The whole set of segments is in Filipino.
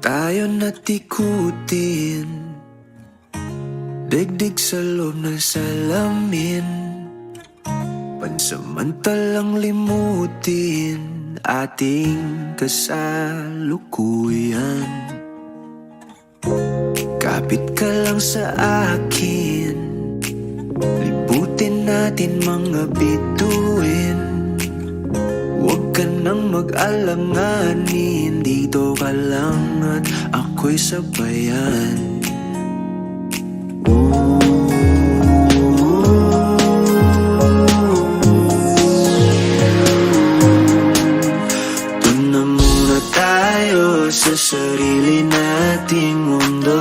Tayo natikutin, digdig sa loob ng salamin, pansamantalang limutin ating kasalukuyan. Kapit ka lang sa akin, libutin natin mga bituin. Huwag ka nang mag-alanganin, dito ka lang at ako'y sabayan. Doon na muna tayo sa sarili nating mundo,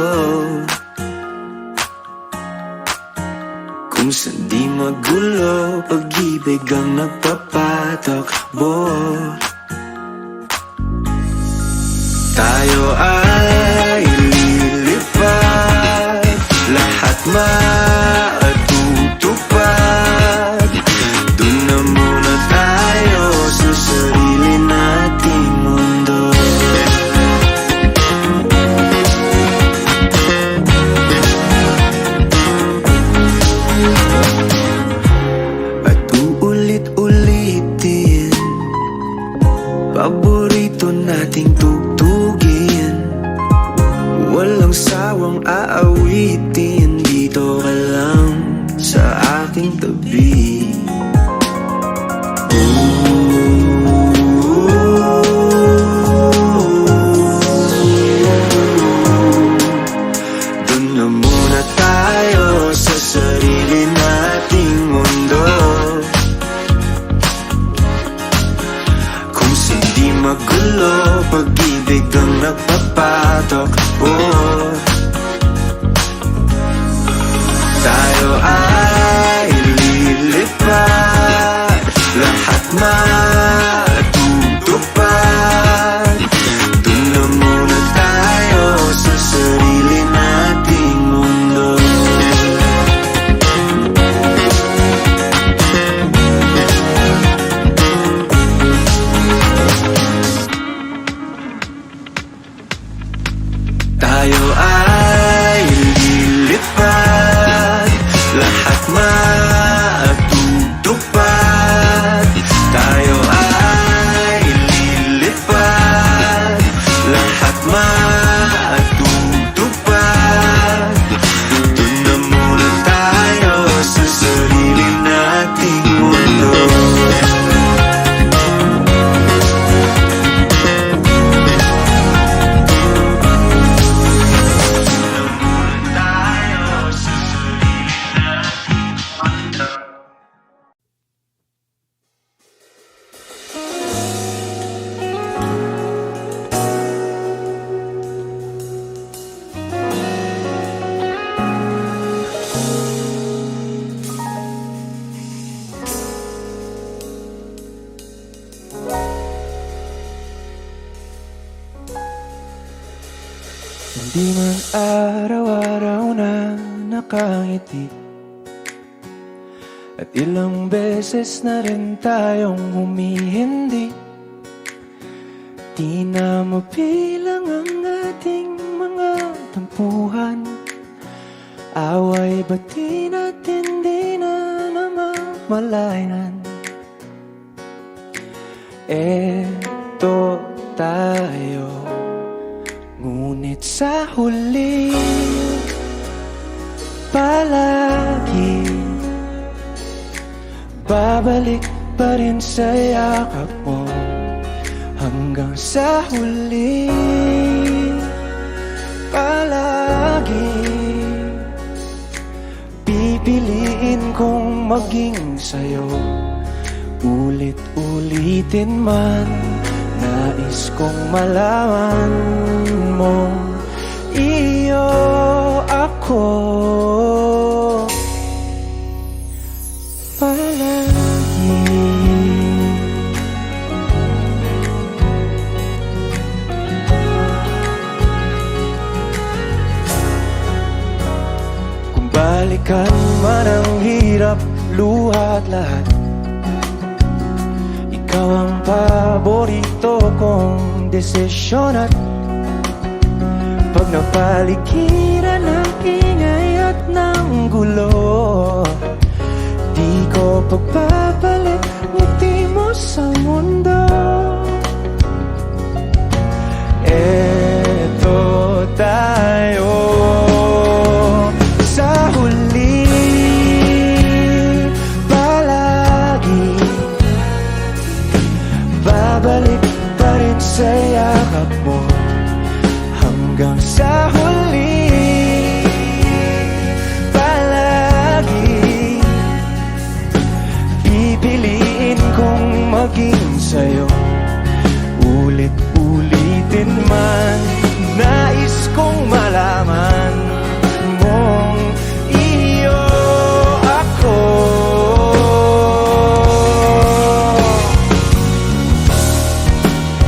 kung saan di magulo, pag-ibig ang nagpapatakbo. Tayo ay lilipad, lahat matutupad. Doon na muna tayo sa sarili nating mundo. At uulit-ulitin paborito nating tugtugin, walang sawang aawitin, dito ka lang sa aking tabi. Doon na muna tayo sa sarili nating mundo, kung hindi magulo, pag-ibig ang nagpapatakbo. Tayo ay lilipad, lahat matutupad. Doon na muna tayo sa sarili nating mundo. Tayo ay lilipad, lahat matutupad. Tayo ay lilipad, lahat matutupad. Doon na muna tayo sa sarili nating mundo. Hindi man araw-araw na nakangiti, at ilang beses na rin tayong humihindi. Di na mabilang ang ating mga tampuhan, away bati natin di na namamalayan. Eto tayo, ngunit sa huli palagi babalik pa rin sa yakap mo. Hanggang sa huli palagi pipiliin kong maging sa'yo. Ulit-ulitin man, nais kong malaman mo, iyo ako palagi. Kung balikan man ang hirap, luha at lahat, ikaw ang paborito kong desisyon at Pag napaligiran ng ingay at ng gulo, di ko pagpapalit ngiti mo sa mundo. Eto tayo sa huli, palagi babalik pa rin sa yakap mo. Hanggang sa huli, palagi pipiliin kong maging sa'yo. Ulit-ulitin man, nais kong malaman mong iyo ako.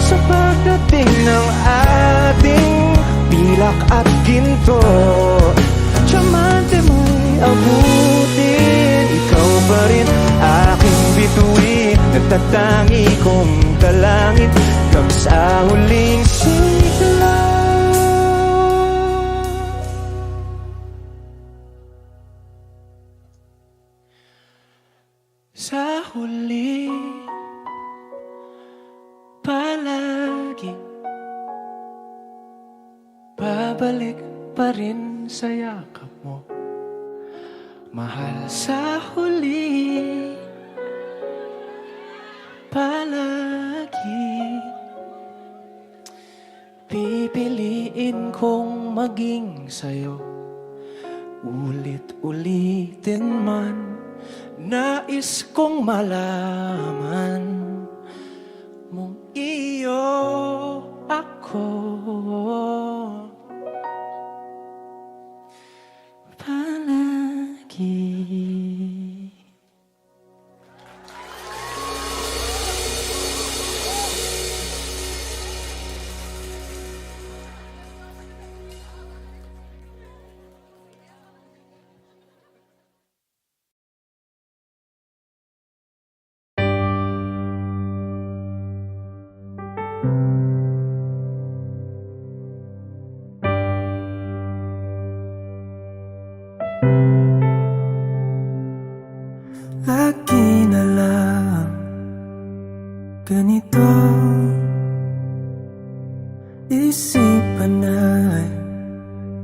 Sa pagdating ng ating pilak at ginto, tiyamante mo'y abutin. Ikaw pa rin aking bituin, nagtatangi kong talangin hanggang sa huling sigla. Sa huli, palagi babalik pa rin sa yakap mo, mahal. Sa huli, palagi pipiliin kong maging sa'yo. Ulit-ulitin man, nais kong malaman mong iyo ako. Palagi. Lagi na lang ganito, isipan ay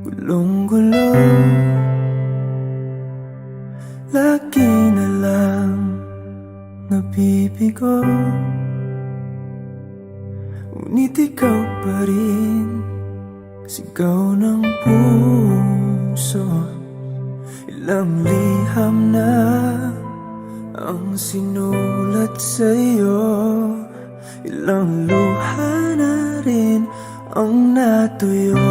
gulong-gulo. Lagi na lang nabibigo, ngunit ikaw pa rin sigaw ng puso. Ilang liham na ang sinulat sa'yo, ilang luha na rin ang natuyo.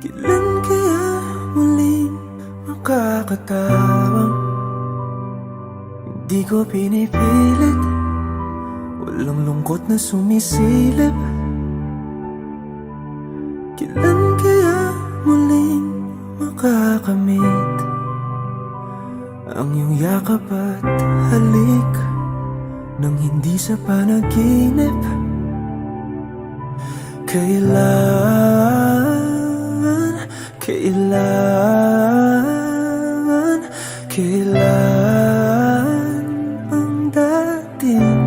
Kailan kaya muling makakatawang hindi ko pinipilit, walang lungkot na sumisilip. Kailan kaya muling makakamit ang iyong yakap at halik nang hindi sa panaginip? Kailan, kailan, kailan ang dating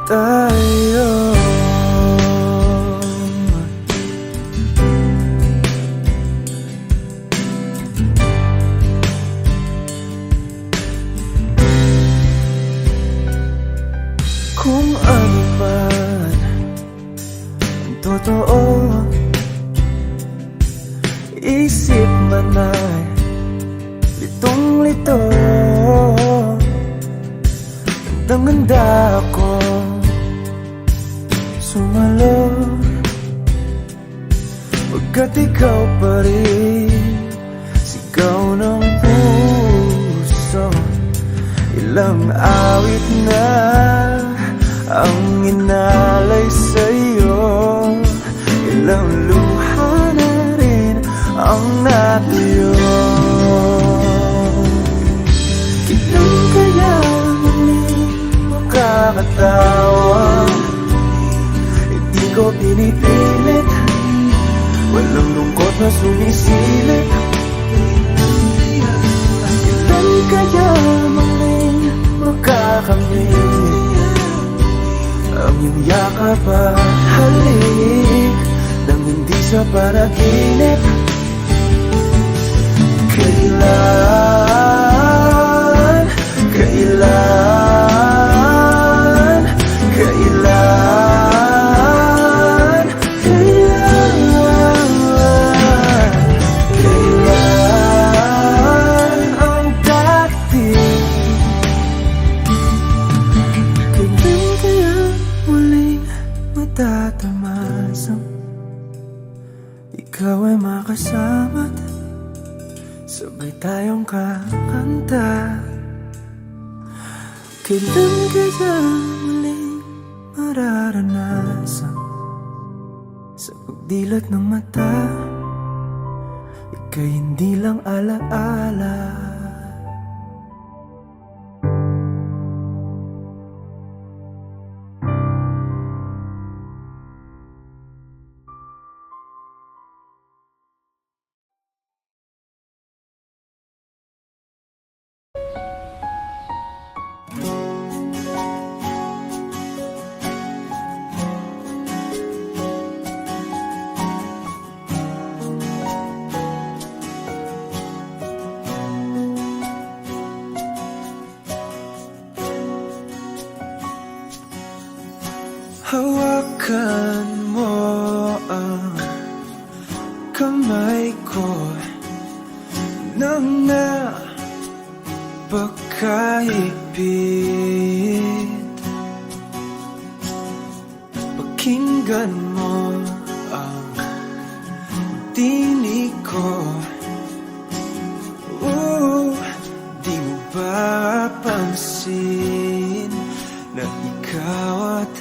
tayo? Kung ano man ang totoo, isip man ay litong-lito. Gandang-ganda ako sumalo, pagkat ikaw pa rin sigaw ng puso. Ilang awit na ang inalay sa'yo, ilang luha na rin ang natuyo. Kailan kaya muling makakatawa? Hindi ko pinipilit, walang lungkot na sumisilip. Kailan kaya muling makakamit ang iyong yakap at halik nang hindi sa panaginip? Kailan, kailan, kailan, kailan, kailan ang dating? Kailan kaya muling matatamasang ikaw ay makasama't sabay tayong kakanta? Kailan kaya muling mararanasan sa pagdilat ng mata ika'y hindi lang alaala? Hawakan mo ang kamay ko nang napakaipit. Pakinggan mo ang tinig ko. Di mo ba pansin na ikaw at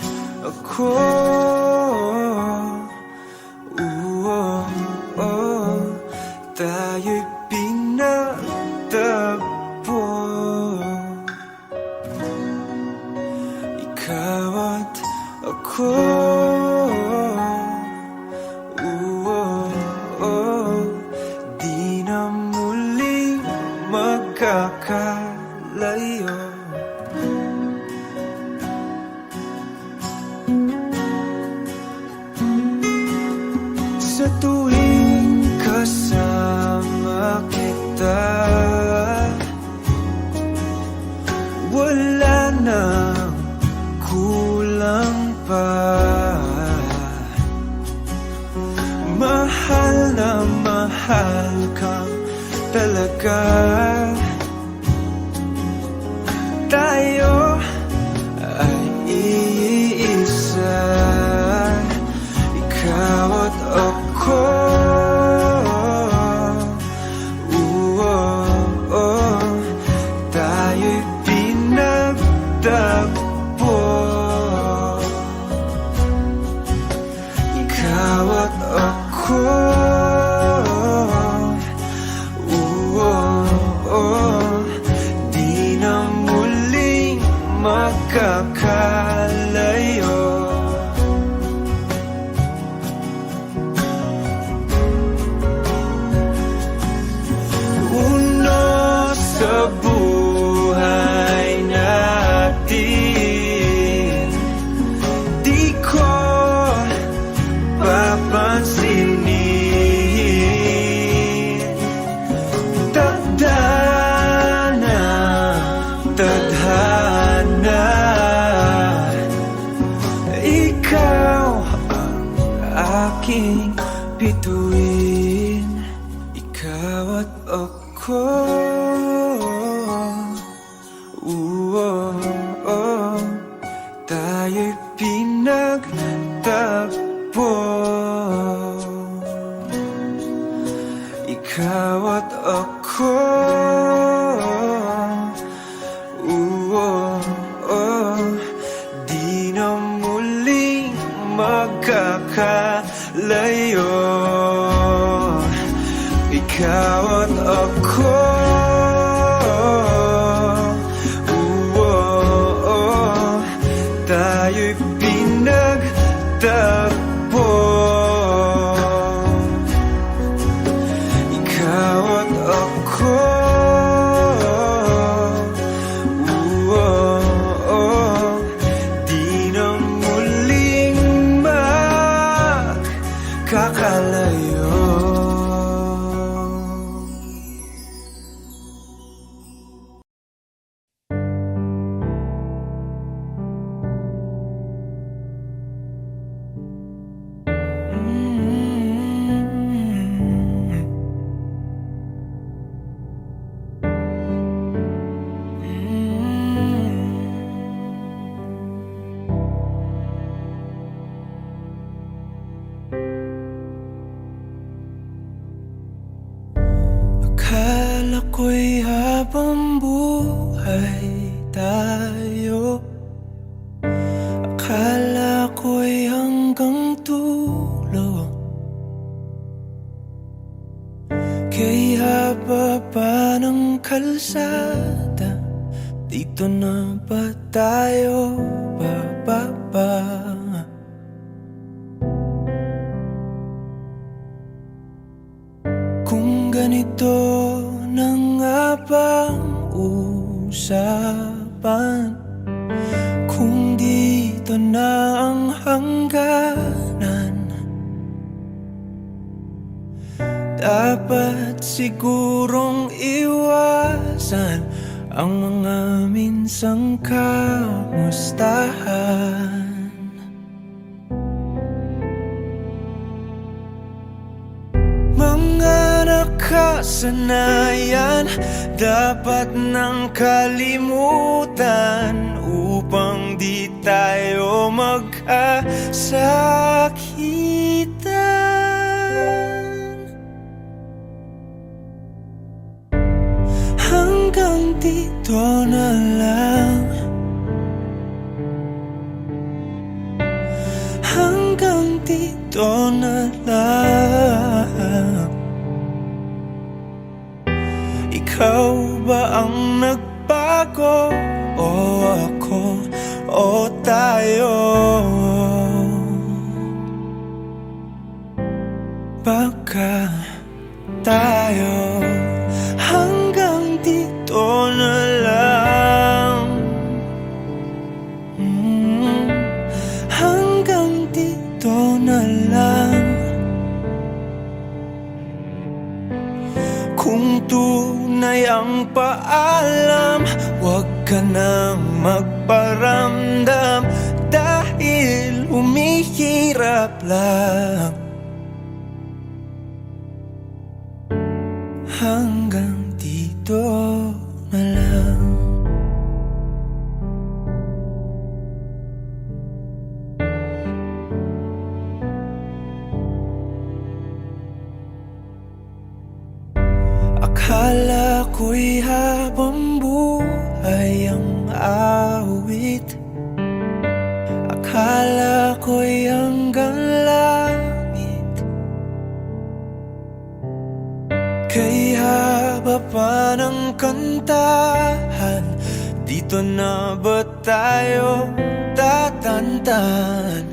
ako, tayo'y pinagtagpo. Ikaw at ako, di na muling magkakalayo. Sa tuwing kasama kita, wala nang kulang pa. Mahal na mahal kang talaga. Tayo ay iisa, ikaw at ako. Tayo'y pinagtagpo. Ikaw at ako, di na muling magkakalayo. Sa buhay natin, di ko papansinin. Tadhana, tadhana, ikaw ang aking bituin. Ikaw at ako, tayo'y pinagtagpo. Ikaw at ako, di na muling magkakalayo. Ikaw at ako, tayo'y pinagtagpo. ko'y habang buhay tayo, akala ko'y hanggang dulo. Kay haba pa ng kalsada, dito na ba tayo bababa? Kung ganito na nga bang usapan, kung dito na ang hangganan, dapat sigurong iwasan ang mga minsang kamustahan. Mga nakasanayan dapat nang kalimutan upang di tayo magkasakitan. Hanggang dito na lang, hanggang dito na lang. Ikaw ba ang nagbago, o ako, o tayo? Baka tayo hanggang dito na lang, hanggang dito na lang. Kung tunay ang paalam, huwag ka nang magparamdam, dahil humihirap lang. Hanggang dito na lang. Akala ko'y habang buhay ang awit, akala ko'y hanggang langit. Kay haba pa ng kantahan, dito na ba tayo tatantan?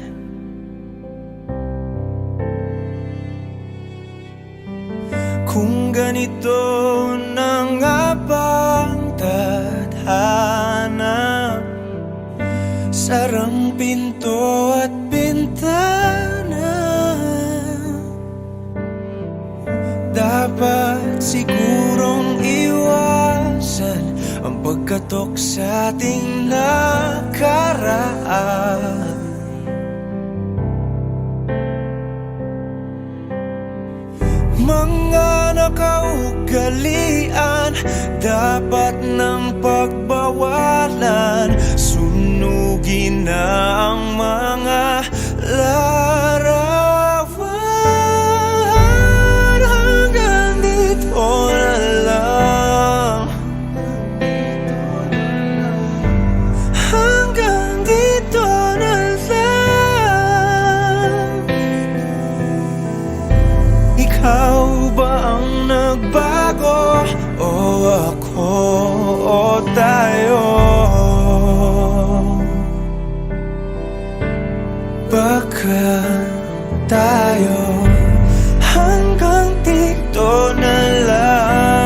Kung ganito na nga bang tadhana, sarang pinto at bintana, dapat sigurong iwasan ang pagkatok sa ating nakaraan. Mga nakaugalian dapat ng pagbawalan, sunugin na ang mga larawan. Hanggang dito na lang, hanggang dito na lang. Ikaw ba ang nagbago, o ako, o tayo? Baka tayo hanggang dito na lang,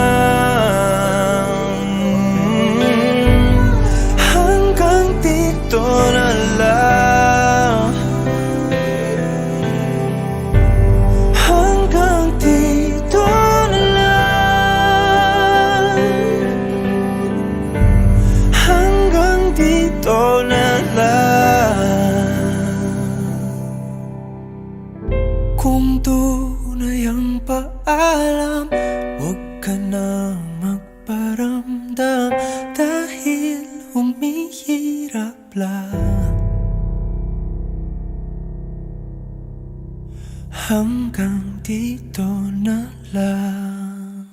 hanggang dito na lang, hanggang dito na lang, hanggang dito na lang. Kung tunay ang paalam, huwag ka na magparamdam, dahil humihirap lang. Hanggang dito na lang.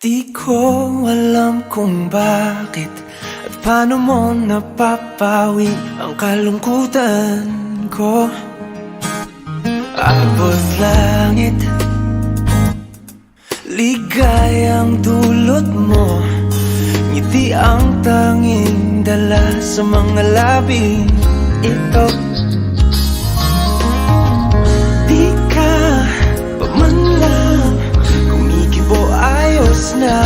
Di ko alam kung bakit at paano mo napapawi ang kalungkutan ko. Abot langit, ligayang dulot mo, ngiti ang tanging dala sa mga labing ito. Di ka pa man lang kumikibo, ayos na.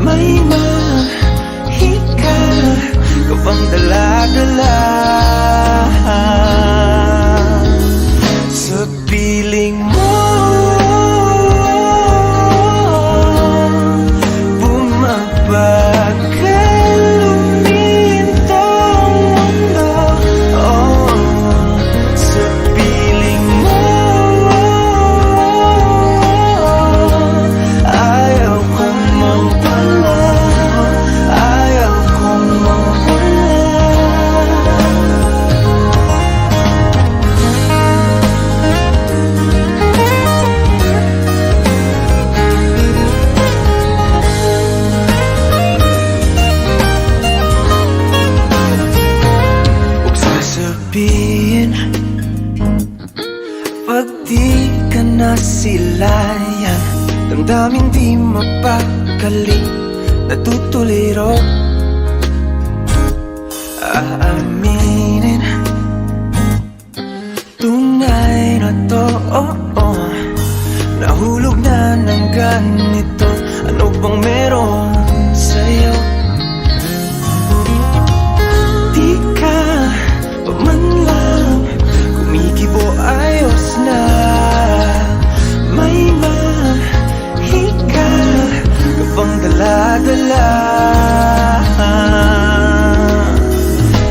May mahika ka bang dala-dala sa piling mo? Bumabagal lumintong mundo, oh, sa piling mo. Ayaw kong mawala, ayaw kong mawala. Huwag sasabihin pag di ka nasilayan, damdaming di mapakali, natutuliro. Aaminin, tunay na to, oh, oh. Nahulog na ng ganito, ano bang meron sa'yo? Di ka pa man lang kumikibo, ayos na. May mahika ka bang dala-dala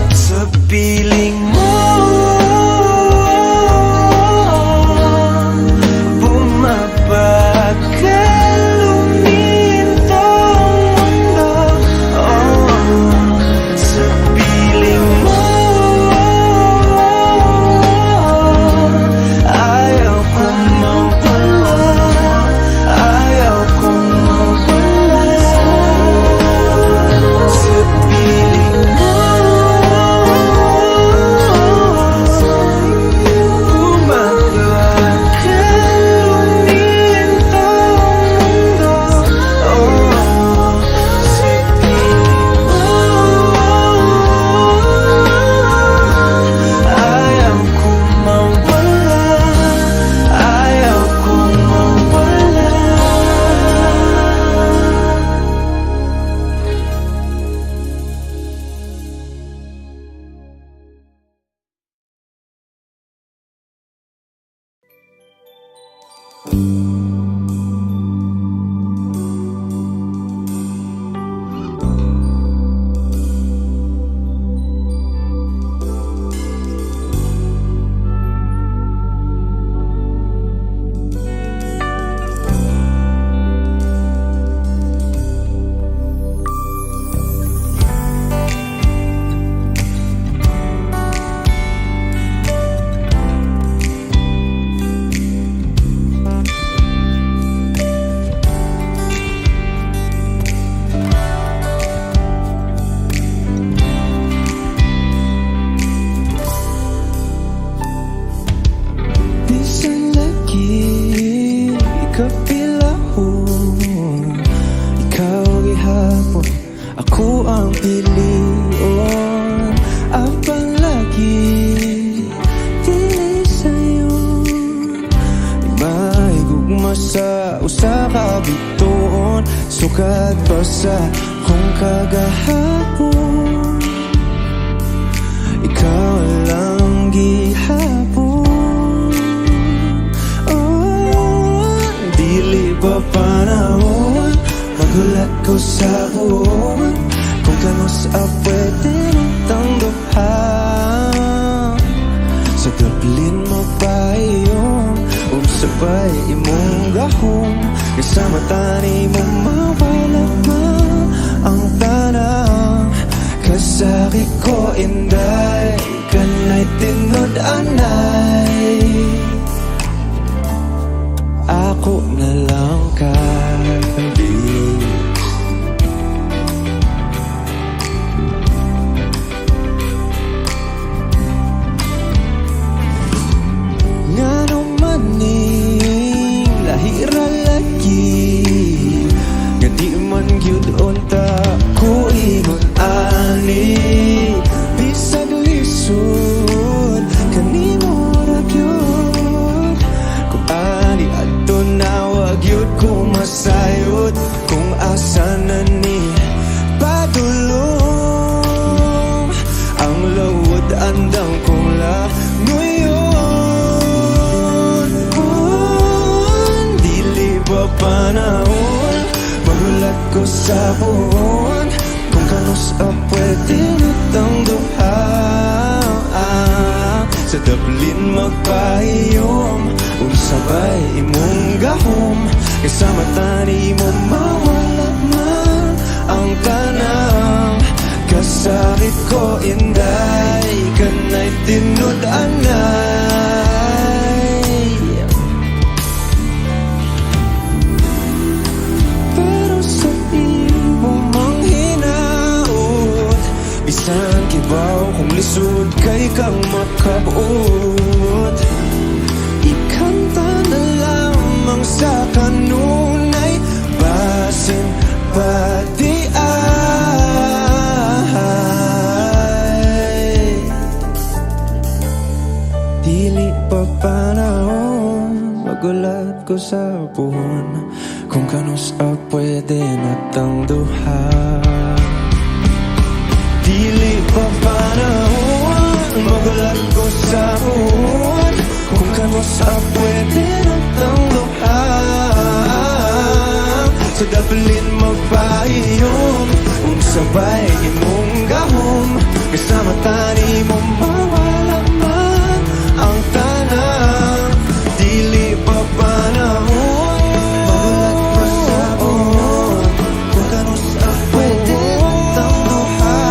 sa piling mo? Bumabagal lumintong mundo, oh, sa piling mo. Ayaw kong mawala, ayaw kong mawala sa piling mo. Bumabagal lumintong mundo, oh, sa piling mo. Ayaw kong mawala, ayaw kong mawala. Minsan lagi kapilahon, ikaw gihapon, ako ang pilion. Abang lagi dili sa'yo, di maigugma sa usa ka bituon. Sukat pa sa kung kagahapon, ikaw lang gihapon. Dili ba panahon magulat ko sa buwan, kung kanos pwede tanggaphan. Sa Dublin mapayon, sabay imong gahom, kasama tani mo mawala pa ang tanang. Kasakit ko inday, kanay tinod anay, ako na lang ka. sayot kung asa na ni padulong ang lawod andang kong la ngayon. Dili ba panahon magulat ko sa buwan kung kanus pwede nitang duha sa daplin magpahiyom sabay imong gahom kasama tani mo mawala man ang tanang kasakit ko inday kanay tinud-anay. Pero sa imo mang hinaot bisan kibaw kung lisod kay kang makabuot ikanta na lamang sa kanunay basin pati ay dili pa panahon magulat ko sa buwan kung kanus pwede natang duha. Dili pa panahon magulat ko sa buwan kung kanus pwede natang duha sa daplin magpahiyom kung sabay imong gahom kasama tani mong mawala man ang tanang dili pa panahon magulat ko sa buwan kung kanus pwede natang duha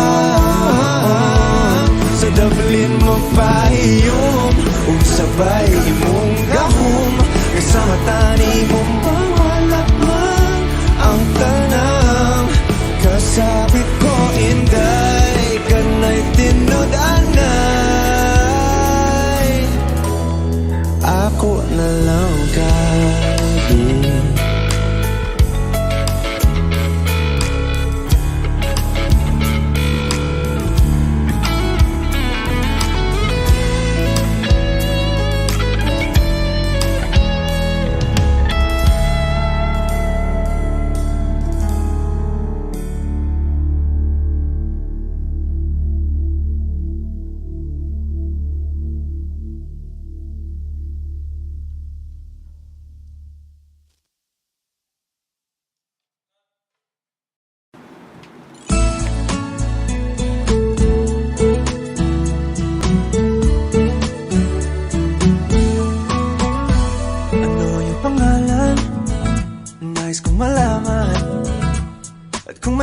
sa daplin magpahiyom kung sabay imong gahom kasama tani mong mawala man ang tanang kasabit ko inday kanay tinud-anay ako na lang kadi.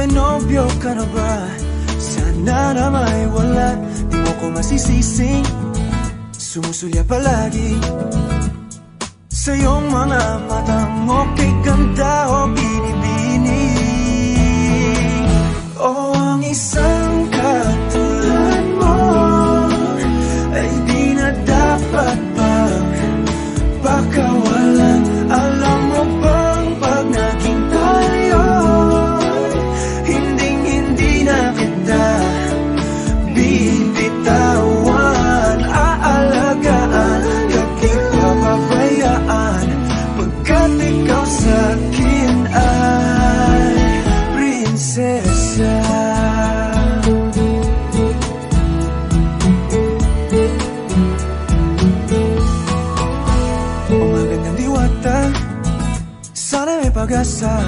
Nobyo ka na ba? Sana na may wala. Di mo ko masisising sumusulya palagi sa iyong mga mata mo kay ganda o binibini. O ang isang katulad mo ay di na dapat pang pakawalan. Alam mo bang pag naging tayo na kita bibitawan, aalagaan, kapit papabayaan, pagkat ikaw sa'kin ay prinsesa. O magandang diwata, sana may pag-asa.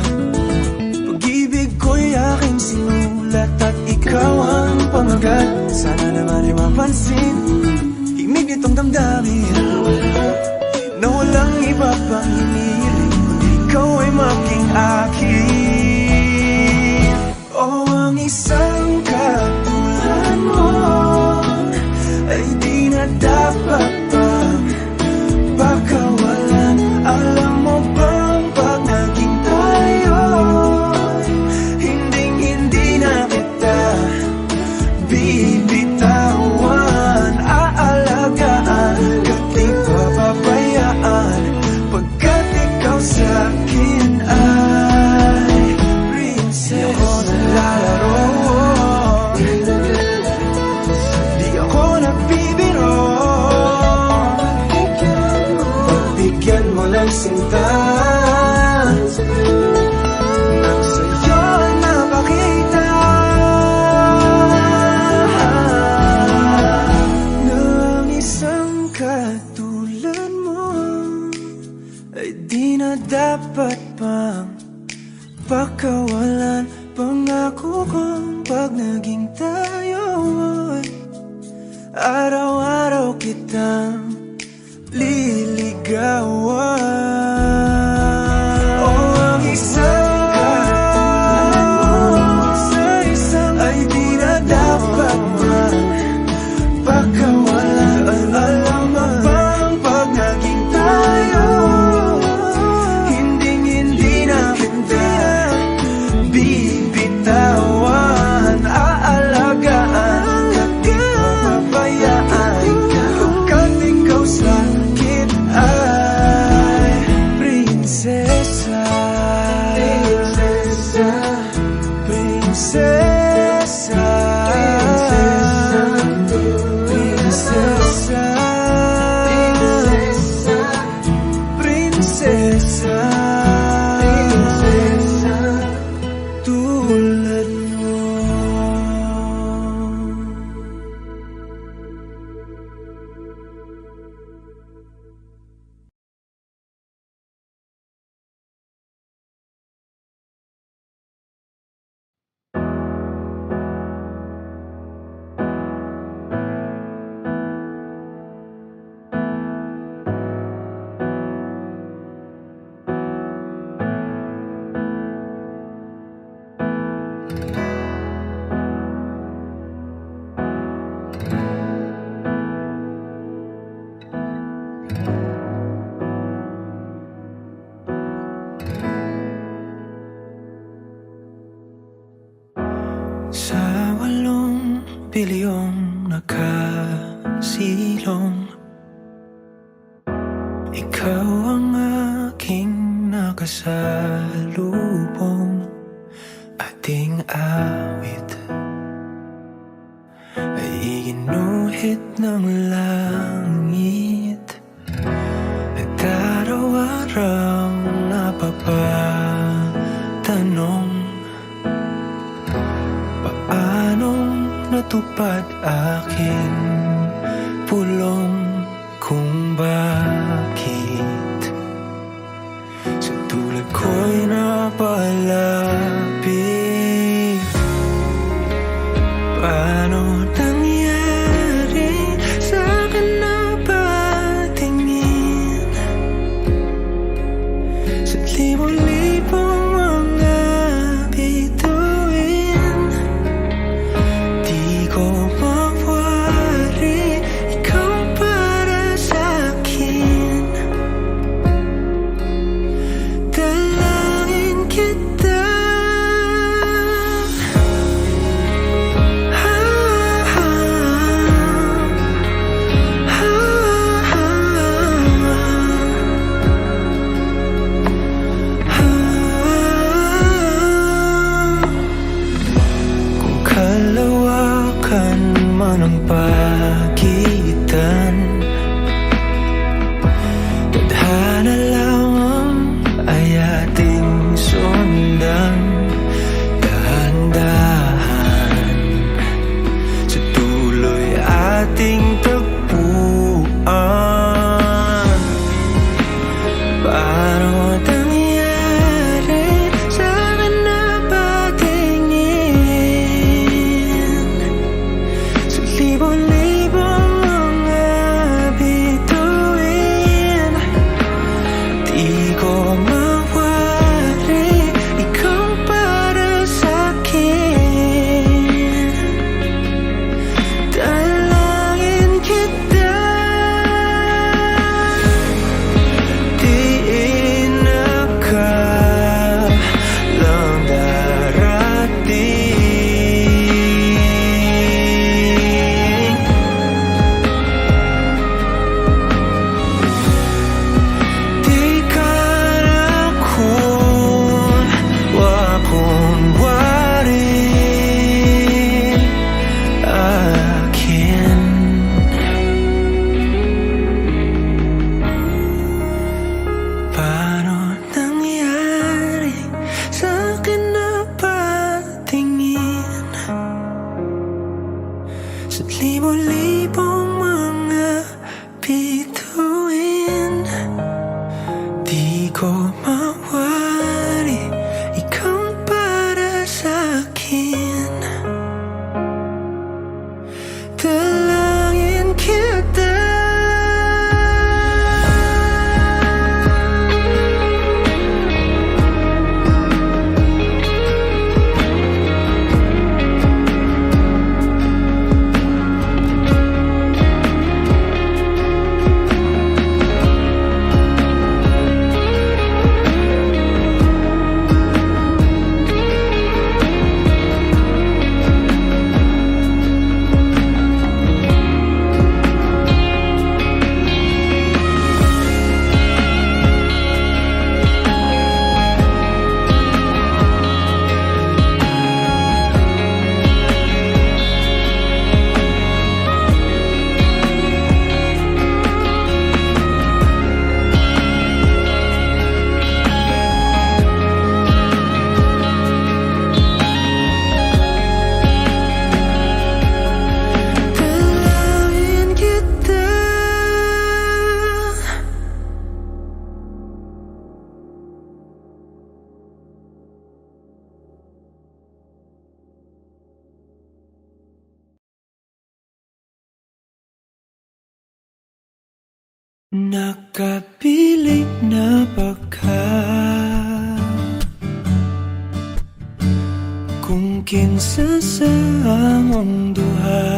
Pag-ibig ko'y aking sinulat at ikaw ang pamagat. Sana naman ay mapansin himig nitong damdamin na walang iba pang hinihiling kundi ikaw ay maging akin. O ang isang katulad mo ay di na dapat pang pakawalan. Alam mo bang pag naging tayo bibitawan, aalagaan, kapit papabayaan, pagkat ikaw pagkawalan. Pangako kong pag naging tayo ay araw-araw kitang liligawan. Oh, ang isang katulad sa isang ay di na dapat magpakawalan. Alam mo bang pag naging tayo, hinding-hindi na kita bibitawan. Aalagaan ka, di papabayaan. Pagkat ikaw sa akin ay prinsesa. Prinsesa, prinsesa, prinsesa, prinsesa, prinsesa, tulad mo. Sa 8 bilyong nakasilong, ikaw ang aking nakasalubong. Ating awit ay iginuhit ng langit at araw-araw napapatanong, paanong natupad aking pulong, kung bakit sa tulad ko'y napalapit. Paano nangyari sa akin na patingin sa libo-libong mga bituin? Di ko mawari, ikaw para sa'kin. Dalangin kita Nakapili na ba ka? Kung kinsa sa among duha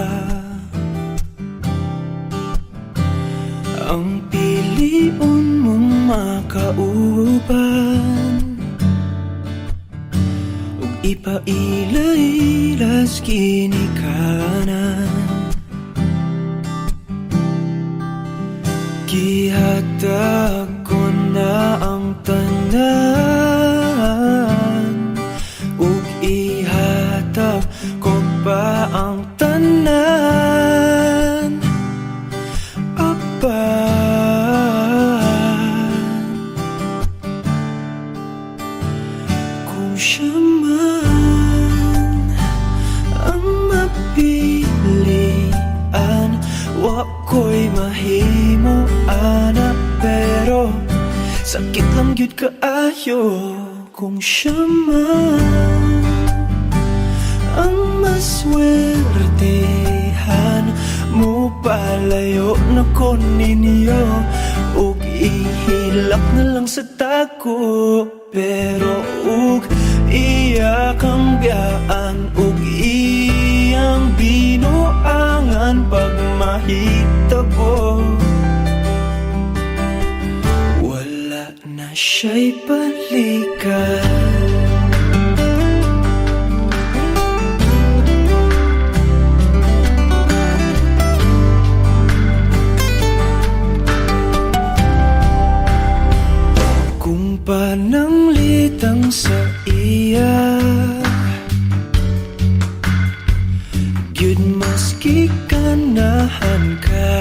ang pilion mong makauban, ug ipaila-ilas ginikanan. Gihatag ko na ang tanan, ug ihatag ko pa ang tanan. Kung siya man ang mapilian, wa ko'y mahimo ana, pero sakit lang gyud kaayo kung siya man ang maswertehan. Mo palayo na ko ninyo, ug ihilak na lang sa tako, pero ug iya kang biyaan, ug iyang binuangan pag mahitabo. Wala na siya'y balikan. Pananglitang sa iya, gyud maski ganahan ka,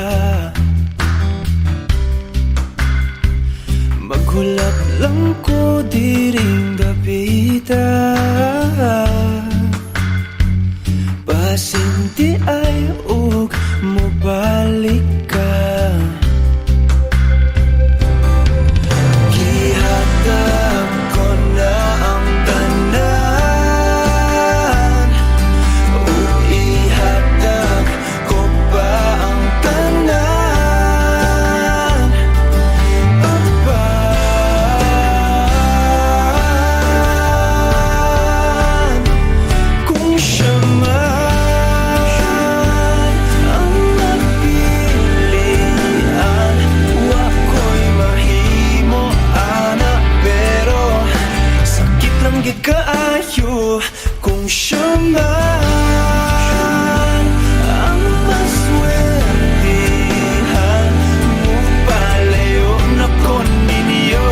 maghulap lang ko diring dapita, basin di ay ug mobalik ka. Kaayo kung siya man ang maswertihan, mo palayo na ko ninyo,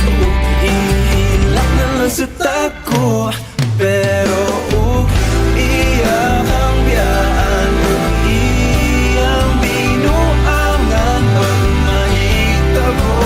ug ihilak na lang sa tako, pero ug iya ang biyaan, ug iyang binuangan pag mahitabo.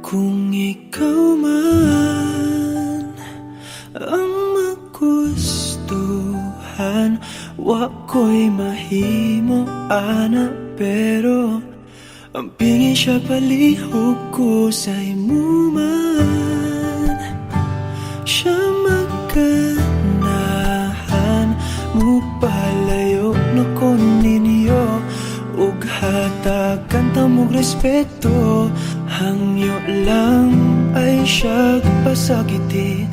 Kung ikaw man ang magustuhan, wa ko'y mahimo ana, pero ang pingin siya palihog ko sa imo man. Siya magkanahan, mo palayo na ko ninyo, ug hatagan ta mong respeto. Hangyo lang ay siya pasakiti,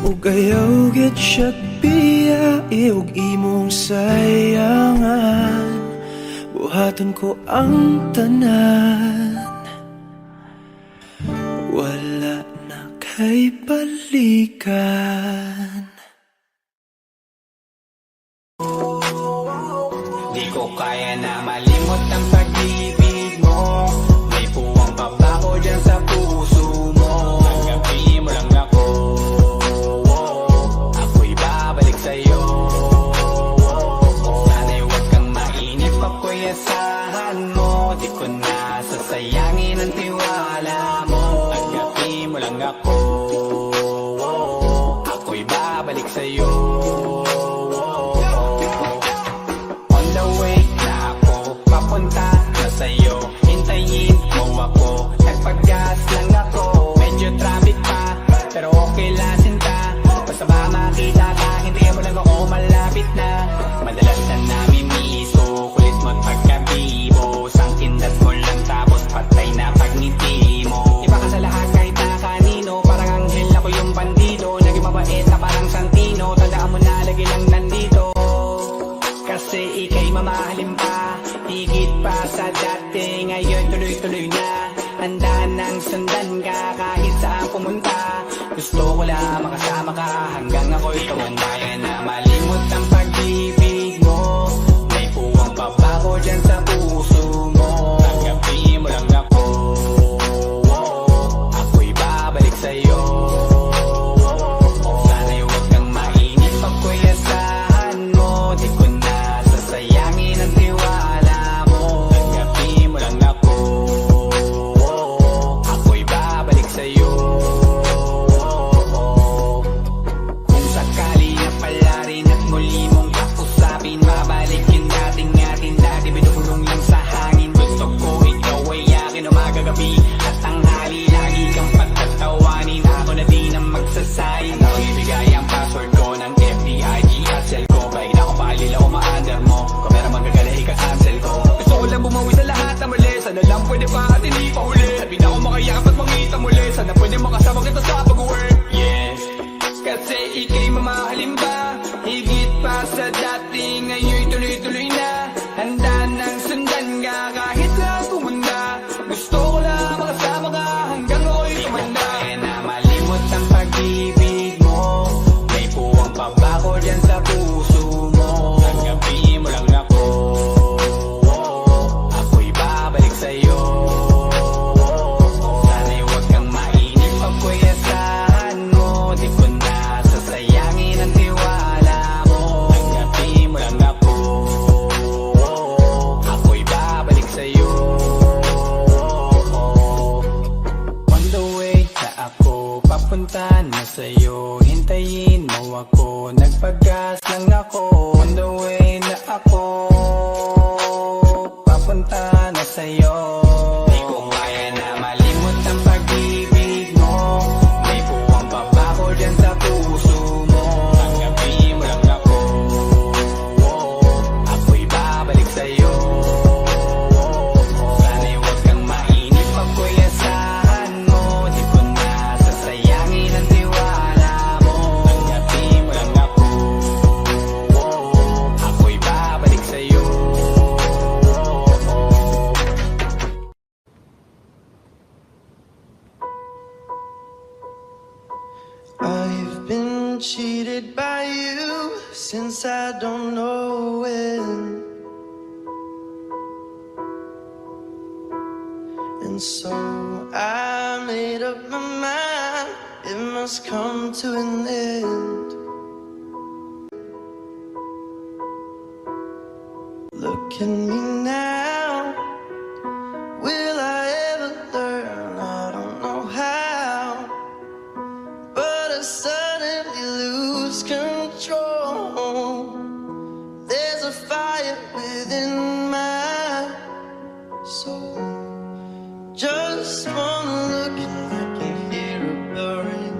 ug ayaw gid siya biyai, ug imong sayangan. Buhaton ko ang tanan, wala na kay balikan. Di ko kaya na malimot ang pag-ibig mo. May puwang pabaho dyan sa puso mo. Tanggapin mo lang ako, ako'y babalik sa'yo. Sana'y huwag kang mainip, ako'y asahan mo. Di ko na sasayangin ang tiwala mo. Tanggapin mo lang ako. the way na ako papunta na sa'yo. Hintayin mo ako, nagpag-gas lang ako. Medyo traffic pa, pero okay lang sinta. Basta ba makita ka, hintayin mo lang ako, malapit na. Madalas na namimiso, kulit mo't pagkabibo. Sangkindat mo lang tapos patay na pagngiti mo. Iba ka sa lahat kahit na kanino, parang anghel ako yung bandido. Naging mabait na parang Santino, tandaan mo na lagi lang nandito. Kasi ika'y mamahalin pa, higit pa sa dati. Ngayon tuloy-tuloy na, handa nang sundan ka kahit saan pumunta. Gusto ko lang makasama ka hanggang ako'y tumanda na malimot ang pag-ibig mo. May puwang pa ba ko dyan sa puso mo? Tanggapin mo lang ako, ako'y babalik sa'yo. Sana'y huwag kang mainip pag ko'y asahan mo. Di ko na sasayangin ang tiwala mo. Tanggapin mo lang ako, ako'y babalik sa'yo. Kung sakali na pala rin at muli mong kausapin, mabalikin natin atin dati binubulong lang sa hangin. Gusto ko ikaw ay akin umaga gabi at tanghali, lagi kang pagtatawanin. Ako na din ang magsasayin, ako ibigay ang password ko ng FBIG at cell ko. Kahit ako pahalila o ma-under mo, kung meron magagalahi ka cancel ko. Gusto ko lang bumawi sa lahat na mali, sana lang pwede pa at hindi pa huli. Sabi na ako makayakap at mangita muli, sana pwede makasama kita sa pag-work. Yes, kasi ika'y mamahalin ba, higit pa sa dati. Ngayon'y tuloy-tuloy na, handa nang sundan ka kahit lang pumunta. Gusto ko lang makasama ka hanggang ako'y tumanda. Kaya na malimot ang pag-ibig mo, may puwang pa ba ko dyan sa puso mo? Tanggapin mo lang ako, ako'y babalik sa'yo. Sana'y huwag kang mainip pag ko'y asahan mo. Di ko na sasayangin ang tiwala mo. Tanggapin mo lang ako, ako'y babalik sa'yo. On the way na ako papunta na sa'yo. Hintayin mo ako, nagpag-gas lang ako. On the way na ako papunta na sa'yo. Di ko kaya na malimot ang pag-ibig mo. May puwang pa ba ko dyan sa puso mo? Tanggapin mo lang ako, ako'y babalik sa'yo. Sana'y huwag kang mainip pag ko'y asahan mo. Di ko na sasayangin ang tiwala mo. Tanggapin mo lang ako, ako'y babalik sa'yo. I've been cheated by you since I don't know when. And so I made up my mind, it must come to an end. Look at me now, will I ever learn? I don't know how, but I suddenly lose control. There's a fire within my soul. Just one look and I can hear a burning.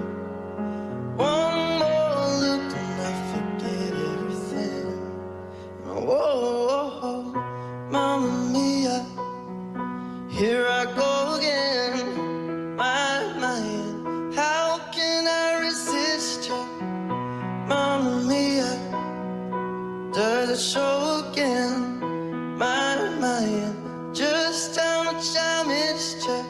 One more look and I forget everything. Whoa, Mamma Mia, here I go again. My, how can I resist you? Mamma Mia, does it show again? My, just how much I missed you.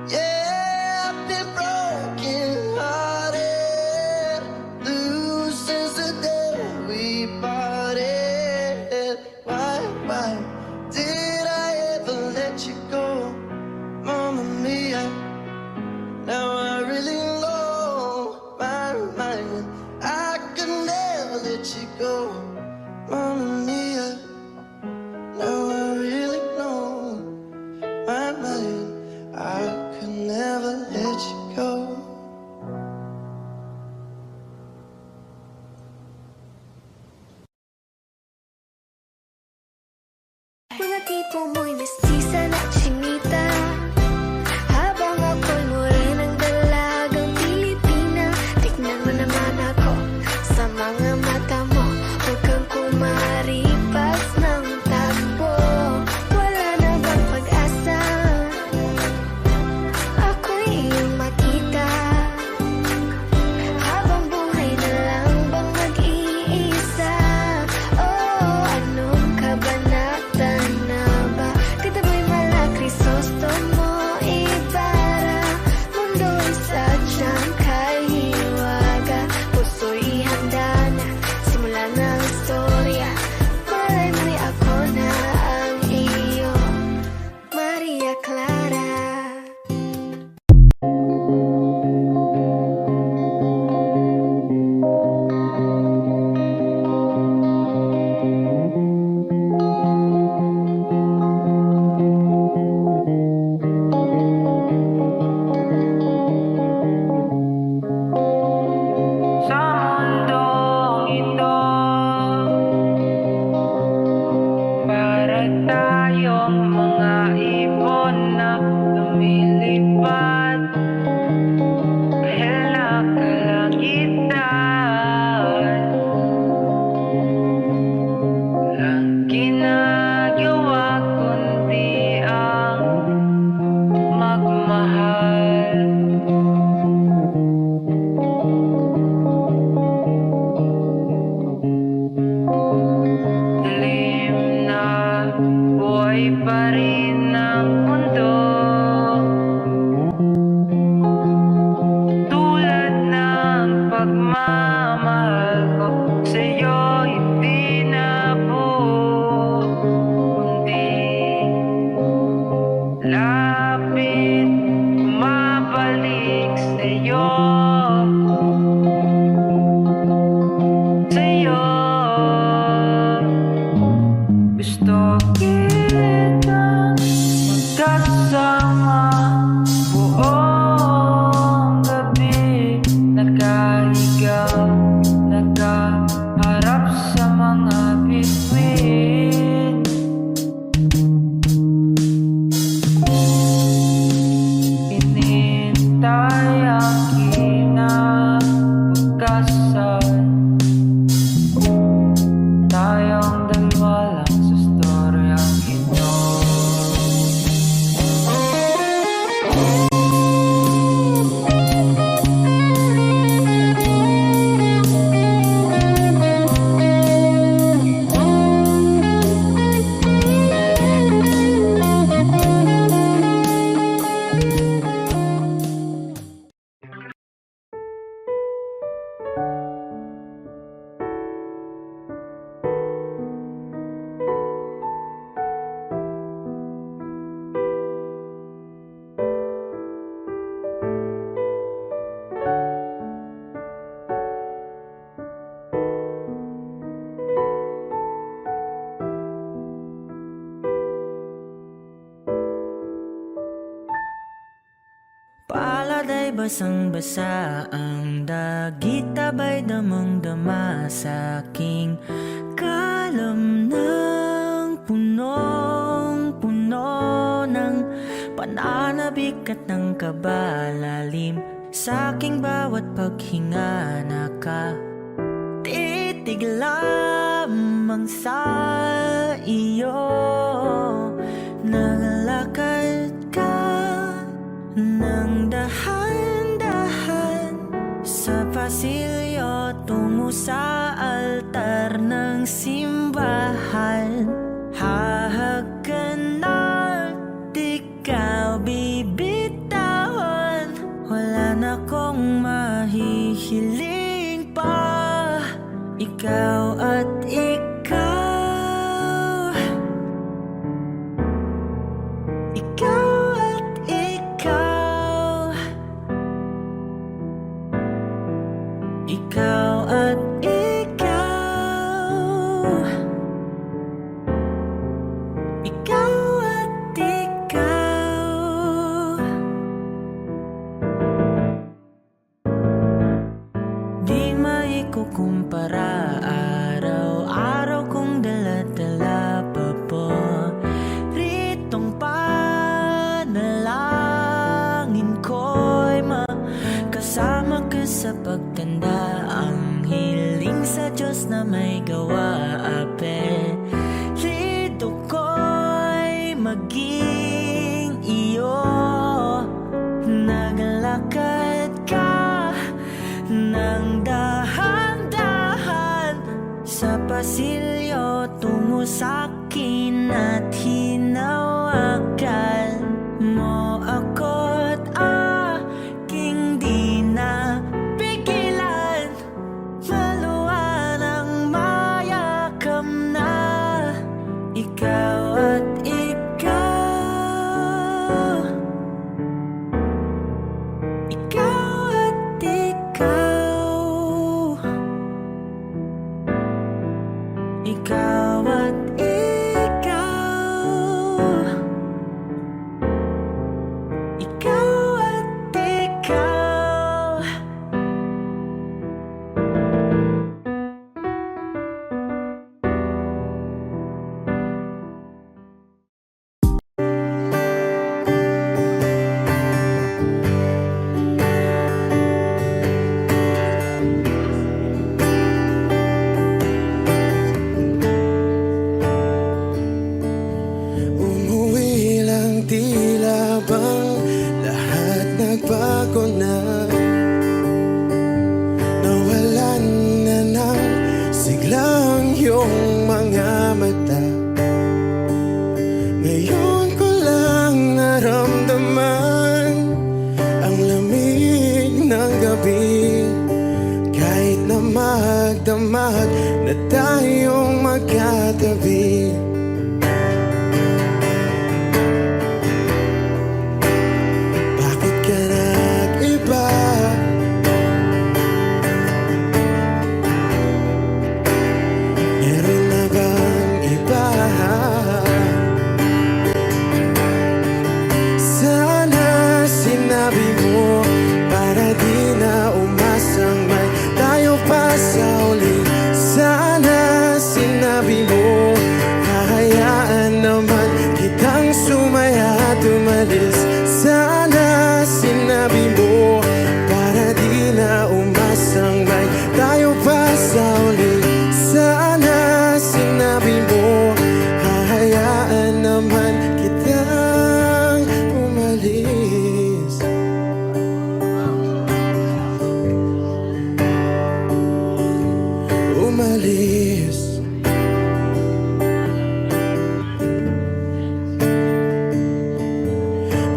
Yeah, I've been broken hearted, blue since the day we parted. Why did I ever let you go? Mga tipo mo'y mestiza na chinita, habang ako'y morenang dalagang Pilipina. Tignan mo naman ako sa mga mata mo, huwag kang kumaripas ng takbo. Wala na bang pag-asa ako'y iyong makita, habang buhay na lang bang mag-iisa? Oh, anong kabanata na ba? Kataboy mala Crisostomo Ibarra, mundo'y sadyang kahiwaga, puso'y ihanda na, simula ng istorya. Malay mo'y ako na ang iyo, Maria Clara. Sa mundong ito, para tayong mga ibon na lumilipad kahit na kalangitan. Walang ginagawa kundi ang magmahal. Dilim na buhay pa rin ang mundo, tulad ng pagmamahal ko sa'yo, hindi na buo, kundi lapit, bumabalik sa'yo, sa'yo. Gusto kitang magkasama buong gabi, nakahiga, nakaharap sa mga bituin. Inintay ang kinabukasan, tayong dalawa lang sa storyang ito. Palad ay basang-basa, ang dagit abay damang-dama sa aking kalamnang punong-puno ng pananabik at ng kabalalim. Sa aking bawat paghinga nakatitig lamang sa iyo. Naglalakad ka nang dahan-dahan sa pasilyo tungo sa altar ng simbahan. Hahagan at ikaw bibitawan, wala na kong mahihiling pa. Ikaw at ikaw, ikaw at ikaw, ikaw at ikaw, ikaw at ikaw. Di maikukumpara araw pasilyo tungo sa'kin at hinawakan mo ako't aking di na pigilan. Maluwan ang mayakap na ikaw at ikaw. Ikaw at ikaw. Ikaw at ikaw. Ikaw at ikaw. Umuwi lang, tila bang lahat nagbago na. Nawalan na ng siglang iyong mga mata. Ngayon ko lang naramdaman ang lamig ng gabi. Kahit na magdamag na tayong magkatabi. Bakit ka nag-iba? Meron na bang iba? Sana sinabi mo para di na umasang may tayo pa sa uli. Sana sinabi mo hahayaan naman kitang sumaya at umalis. Sana sinabi mo para di na umasang may tayo pa sa uli. Sana sinabi mo hahayaan naman kitang umalis. Umalis.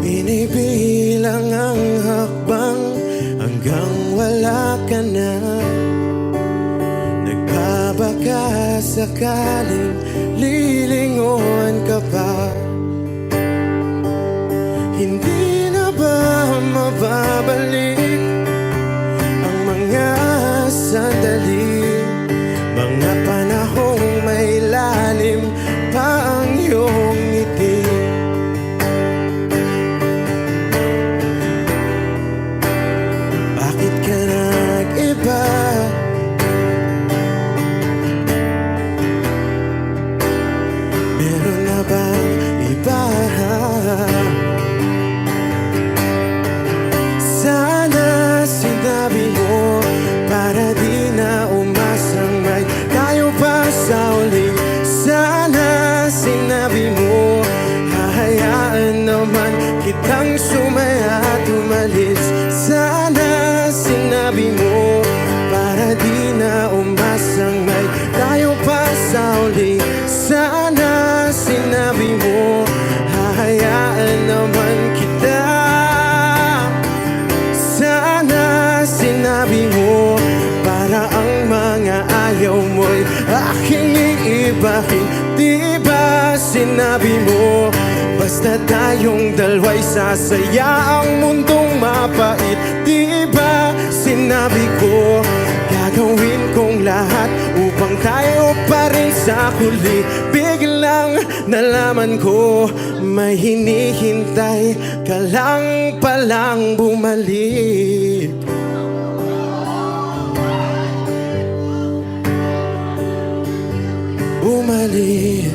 Binibilang ang hakbang hanggang wala ka na. Nagbabaka sakaling lilingon ka pa. Hindi na ba mababalik ang mga sandali, mga panahong may lalim pa ang iyong ngiti? Bakit ka nag-iba? Meron na bang iba? Sana sinabi mo para di na umasang may tayo pa sa uli. Sana sinabi mo hahayaan naman kitang sumaya at umalis. Sana sinabi mo para di na umasang may tayo pa sa uli. Sana sinabi mo hahayaan naman kita. Sana sinabi mo para ang mga ayaw mo'y aking iibahin. Di ba sinabi mo basta tayong dalawa'y sasaya ang mundong mapait? Di ba sinabi ko gagawin kong lahat upang tayo pa rin sa huli? Biglang nalaman ko may hinihintay ka lang palang bumalik. Bumalik.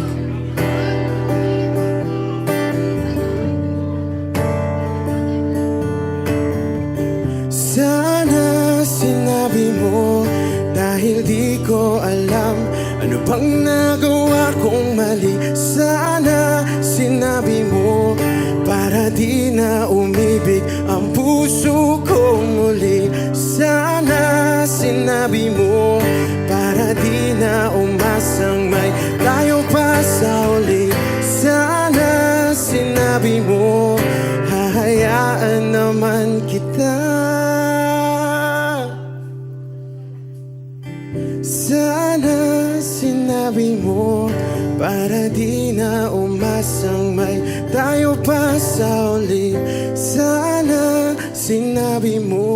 Sana sinabi mo dahil di ko alam ano bang nagawa kong mali. Sana sinabi mo para di na umibig ang puso ko muli. Sana sinabi mo para di na umas sinabi mo, hahayaan naman kita. Sana sinabi mo, para di na umasang may tayo pa sa uli. Sana sinabi mo.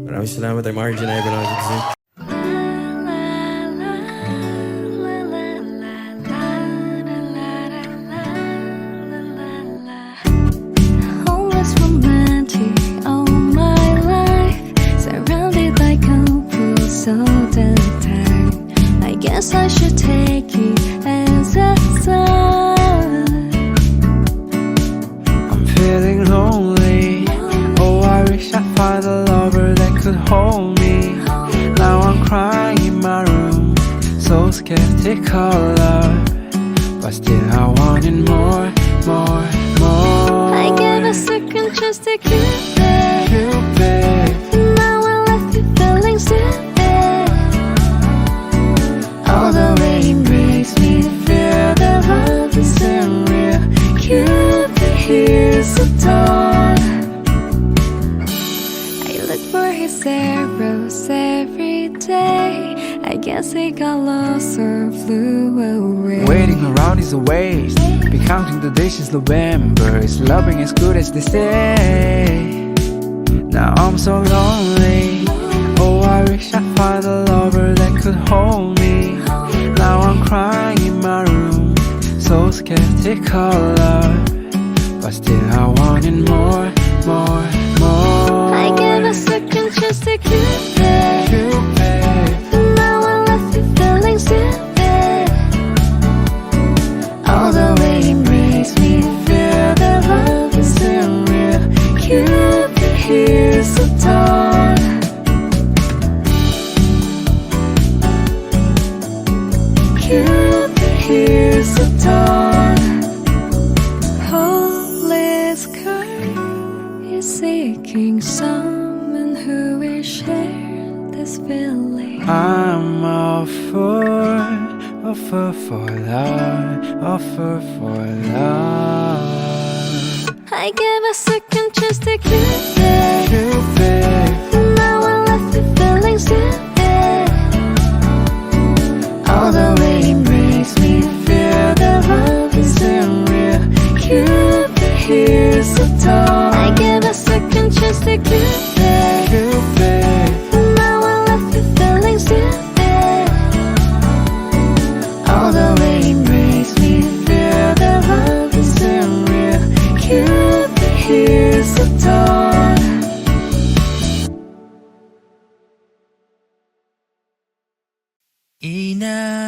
Maraming salamat, I'm Arjun Ivan. Always romantic all my life, surrounded by couples all the time. I guess I should take it as a sign. I'm feeling lonely. Oh, I wish I find a lover that could hold me. Now I'm crying in my room, so skeptical love, but still I wanted more, more, more. I gave a second chance to Cupid, Cupid. and now I left you feeling stupid. All the rain makes me feel the love is unreal. Cupid hears the dawn. I look for his arrows every day. I guess he got lost or flew away. Waiting around is a waste. Be counting the days since November. Is loving as good as they say? Now I'm so lonely. Oh, I wish I find a lover that could hold me. Now I'm crying in my room, so skeptical love, but still I wanted more, more, more. I gave a second chance to Cupid, Cupid. and now I left you feeling stupid. All the rain makes me feel the love is unreal. Cupid hears the dawn. Cupid hears the dawn. Holy sky is seeking someone who will share this feeling. I'm all for love, offer for love. I gave a second chance to Cupid, Cupid. and now I left you feeling stupid. All the rain makes me feel the love is unreal. Cupid hears the dawn. I gave a second chance to Cupid, Cupid. and now I left you feeling stupid. All the rain makes me feel the love is unreal. Cupid hears the dawn.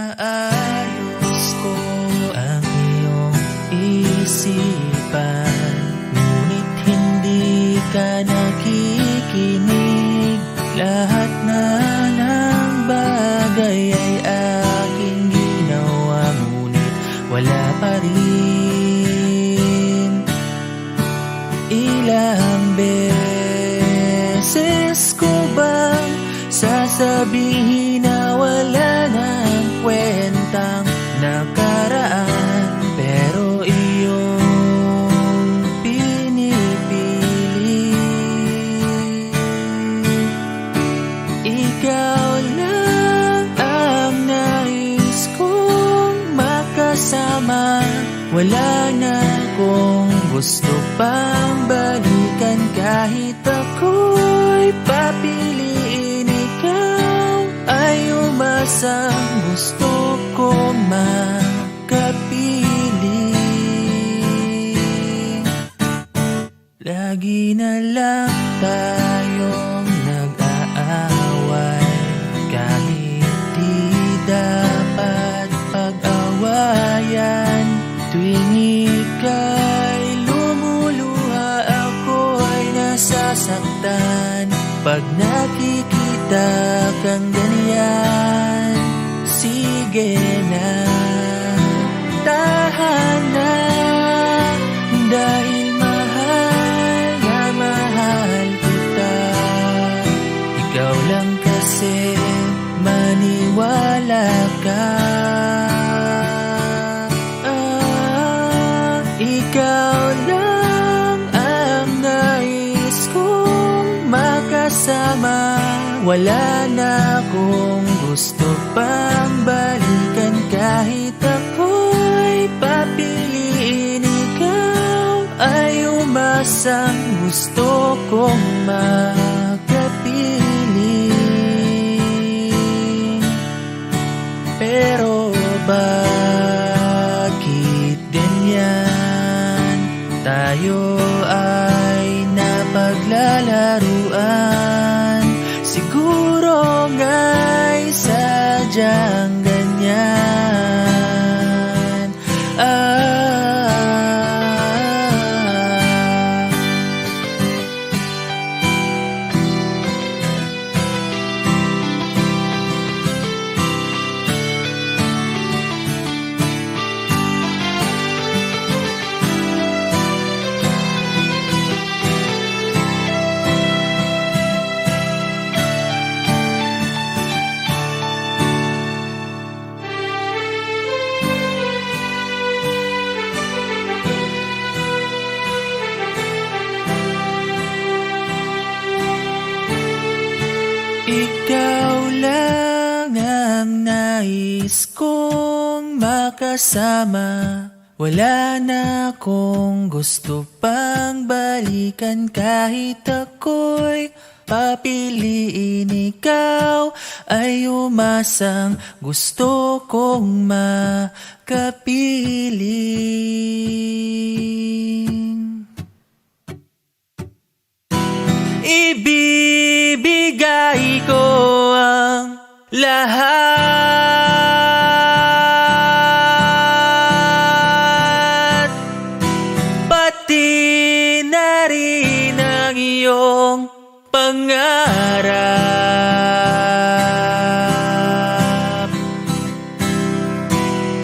Inaayos ko ang iyong isipan, ngunit hindi ka nakikinig. Lahat na ng bagay ay aking ginawa, ngunit wala pa rin. Ilang beses ko bang sasabihin na wala nang kwentang nakaraan, pero iyong pinipili. Ikaw lang ang nais kong makasama, wala na akong gusto pang balikan. Kahit ako'y papiliin, ikaw ay umasang gusto ko makapili. Lagi na lang tayong nag-aaway, kahit di dapat pag-awayan. Tuwing ika'y lumuluha, ako ay nasasaktan. Pag nakikita kang ganyan, sige na, tahan na. Dahil mahal na mahal kita. Ikaw lang kasi, maniwala ka. makasama. Wala na akong gusto pang balikan. Kahit ako'y papiliin, ikaw ay umasang gusto kong makapili. Pero bakit ganyan? Tayo ay napaglalaruan. Siguro nga'y sadyang ganyan. Ikaw lang ang nais kong makasama. Wala na akong gusto pang balikan. Kahit ako'y papiliin, ikaw ay umasang gusto kong makapiling. Ibibigay ko ang lahat, pati na rin ang iyong pangarap.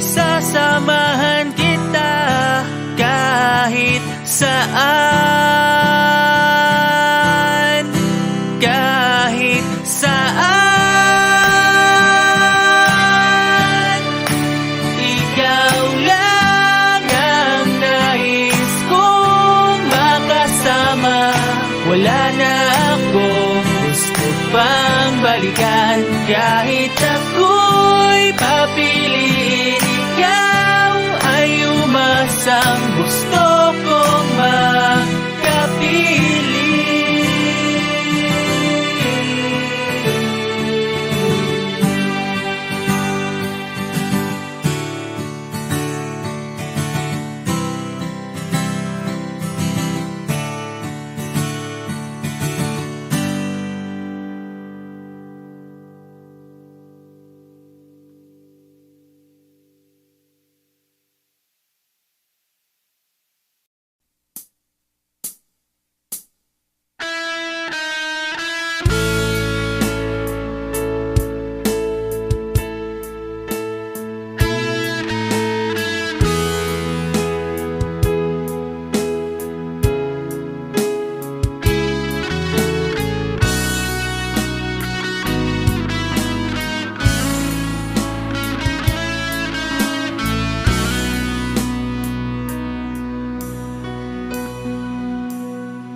Sasamahan kita kahit saan, kahit saan. Ikaw lang ang nais kong makasama. Wala na akong gusto pang balikan. Kahit ako'y papiliin, ikaw ay umasang gusto kong makapili.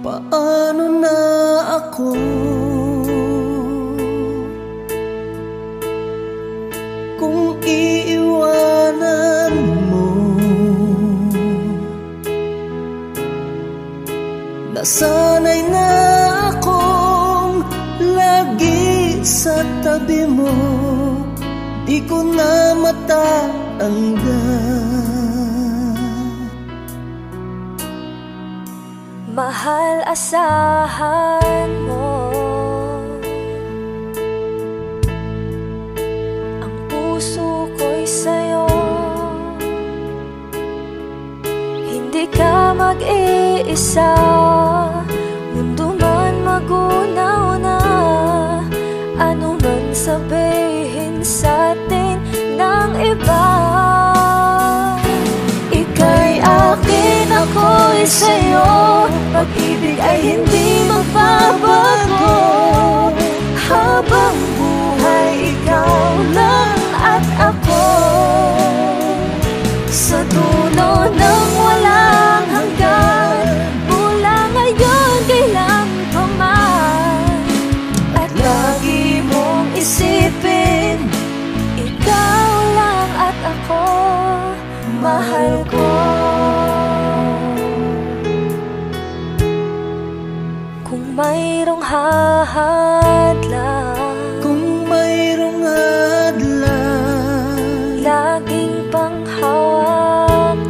Paano na ako kung iiwanan mo? Nasanay na akong lagi sa tabi mo, di ko na matatanggal. Mahal, asahan mo ang puso ko'y sa'yo. Hindi ka mag-iisa, mundo man magunaw na. Ano man sabihin sa'tin ng iba, ika'y akin, ako'y sa'yo. Pag-ibig ay hindi magbabago. Habang buhay, ikaw lang at ako. Sa dulo ng walang hanggan, mula ngayon kailan pa man, aking panghawakan.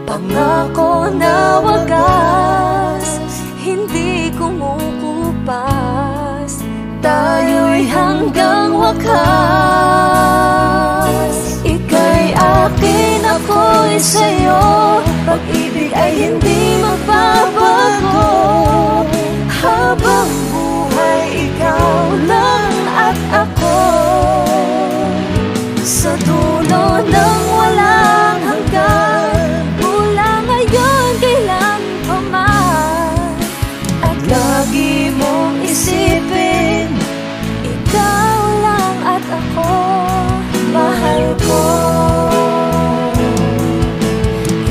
Pangako na wagas, hindi kumukupas, tayo'y hanggang wakas. Ika'y akin, ako'y sa'yo, pag-ibig ay hindi magbabago. Habang buhay, ikaw lang at ako, sa dulo ng walang hanggan, mula ngayon kailan pa man. At lagi mong isipin, ikaw lang at ako, mahal ko.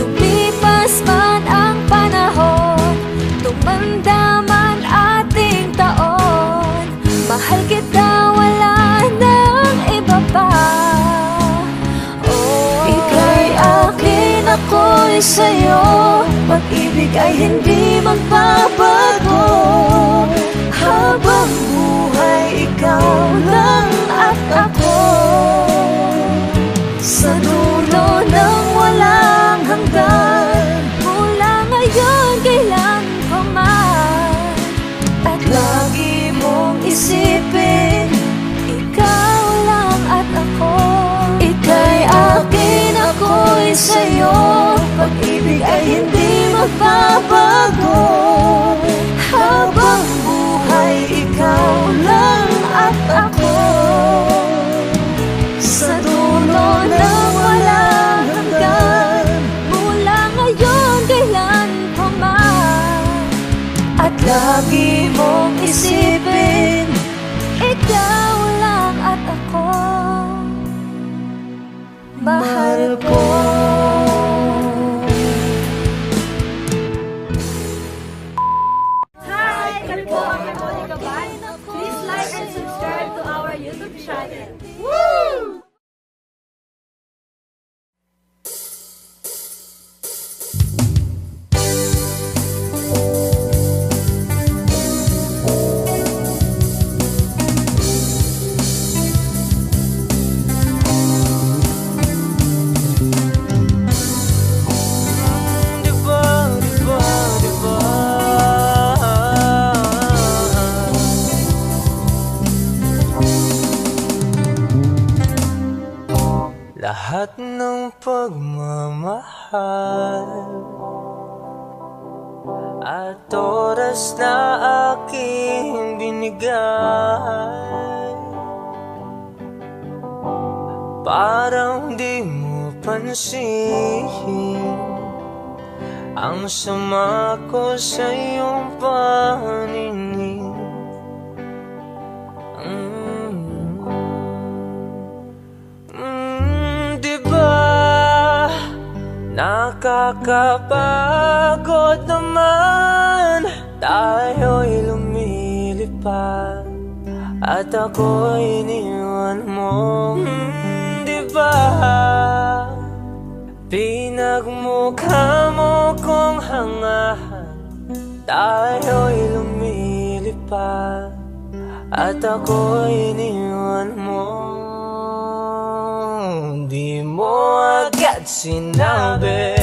Lumipas man ang panahon, tumanda man ating taon, mahal kita, wala nang iba pa. Ika'y akin, ako'y sa'yo, pag-ibig ay hindi magbabago. Habang buhay, ikaw lang at ako, sa dulo ng walang hanggan, mula ngayon kailan pa man. At lagi mong isipin, ikaw lang at ako. Ika'y akin, ako'y sa'yo, pag-ibig ay hindi magbabago. Habang buhay, ikaw lang at ako, sa dulo ng walang hanggan, mula ngayon kailan pa man. At lagi mong isipin, ikaw lang at ako, mahal ko. Hi! Kami po ang Harmonica Band. Please like and subscribe to our YouTube channel. Woo! Lahat ng pagmamahal at oras na aking binigay, parang di mo pansin ang sama ko sa iyong paningin. Nakakapagod naman, tayo'y lumilipad at ako'y iniwan mo. Diba? Pinagmukha mo kong hangahan, tayo'y lumilipad at ako'y iniwan mo. Di mo agad sinabi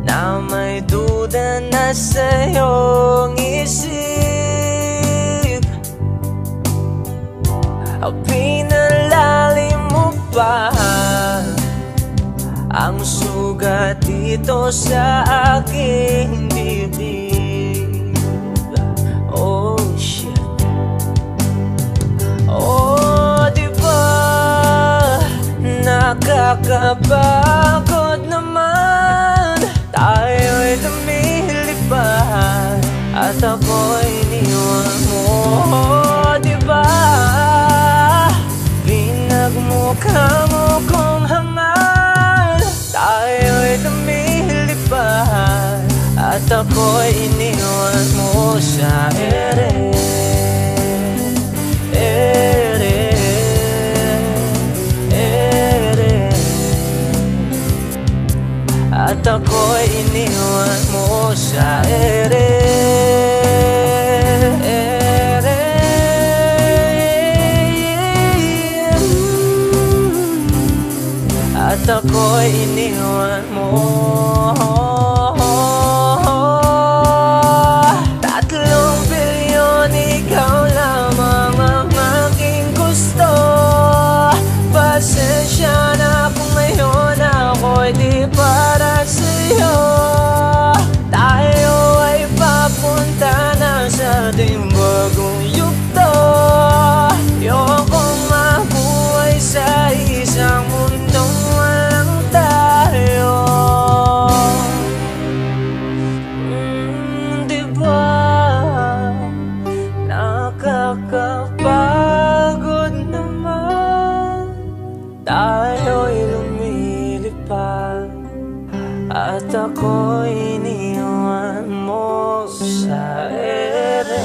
na may duda na sa iyong isip. Pinalalim mo pa ang sugat dito sa aking dibdib. Oh shit. Oh, diba? Nakakapagod naman, tayo'y lumilipad at ako'y iniwan mo. Diba? Pinagmukha mo kong hangal, tayo'y lumilipad at ako'y iniwan mo sa ere. At ako'y iniwan mo sa ere. ako'y iniwan mo. 3 bilyon, ikaw lamang ang aking gusto. Pasensya na kung ngayon ako'y di para sa'yo. Tayo ay papunta na sa ating bagong yugto. Ayokong mabuhay sa isang mundong walang tayo. Diba nakakapagod naman, tayo'y lumilipad at ako'y iniwan mo sa ere.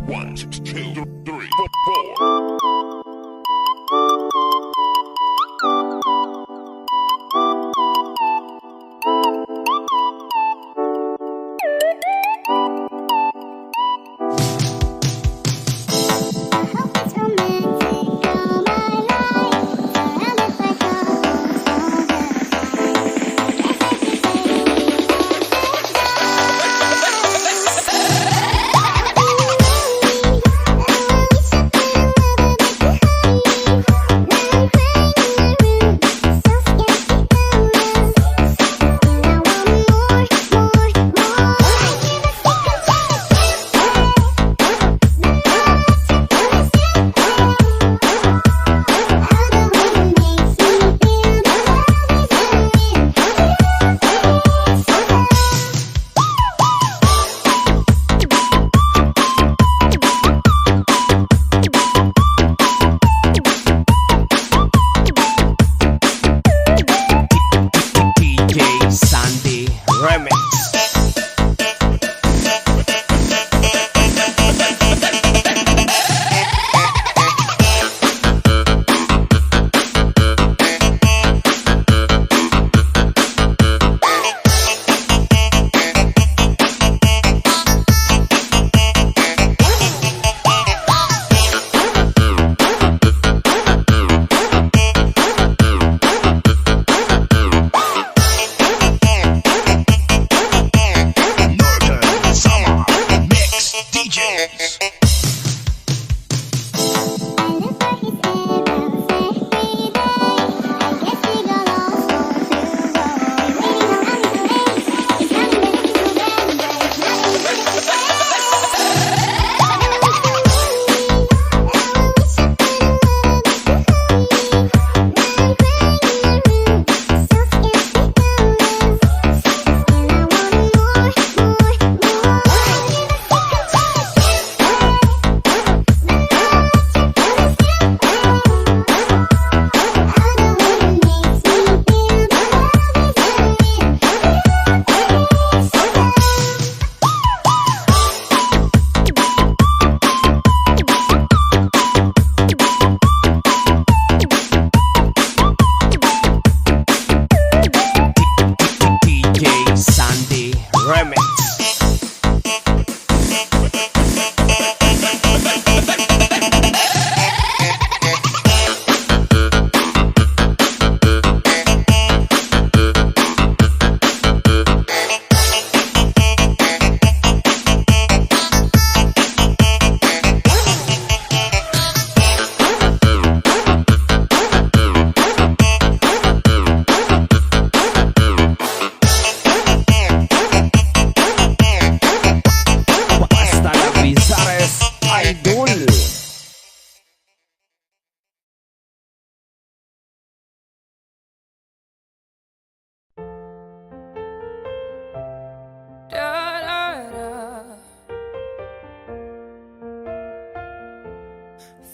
One, two, three, four.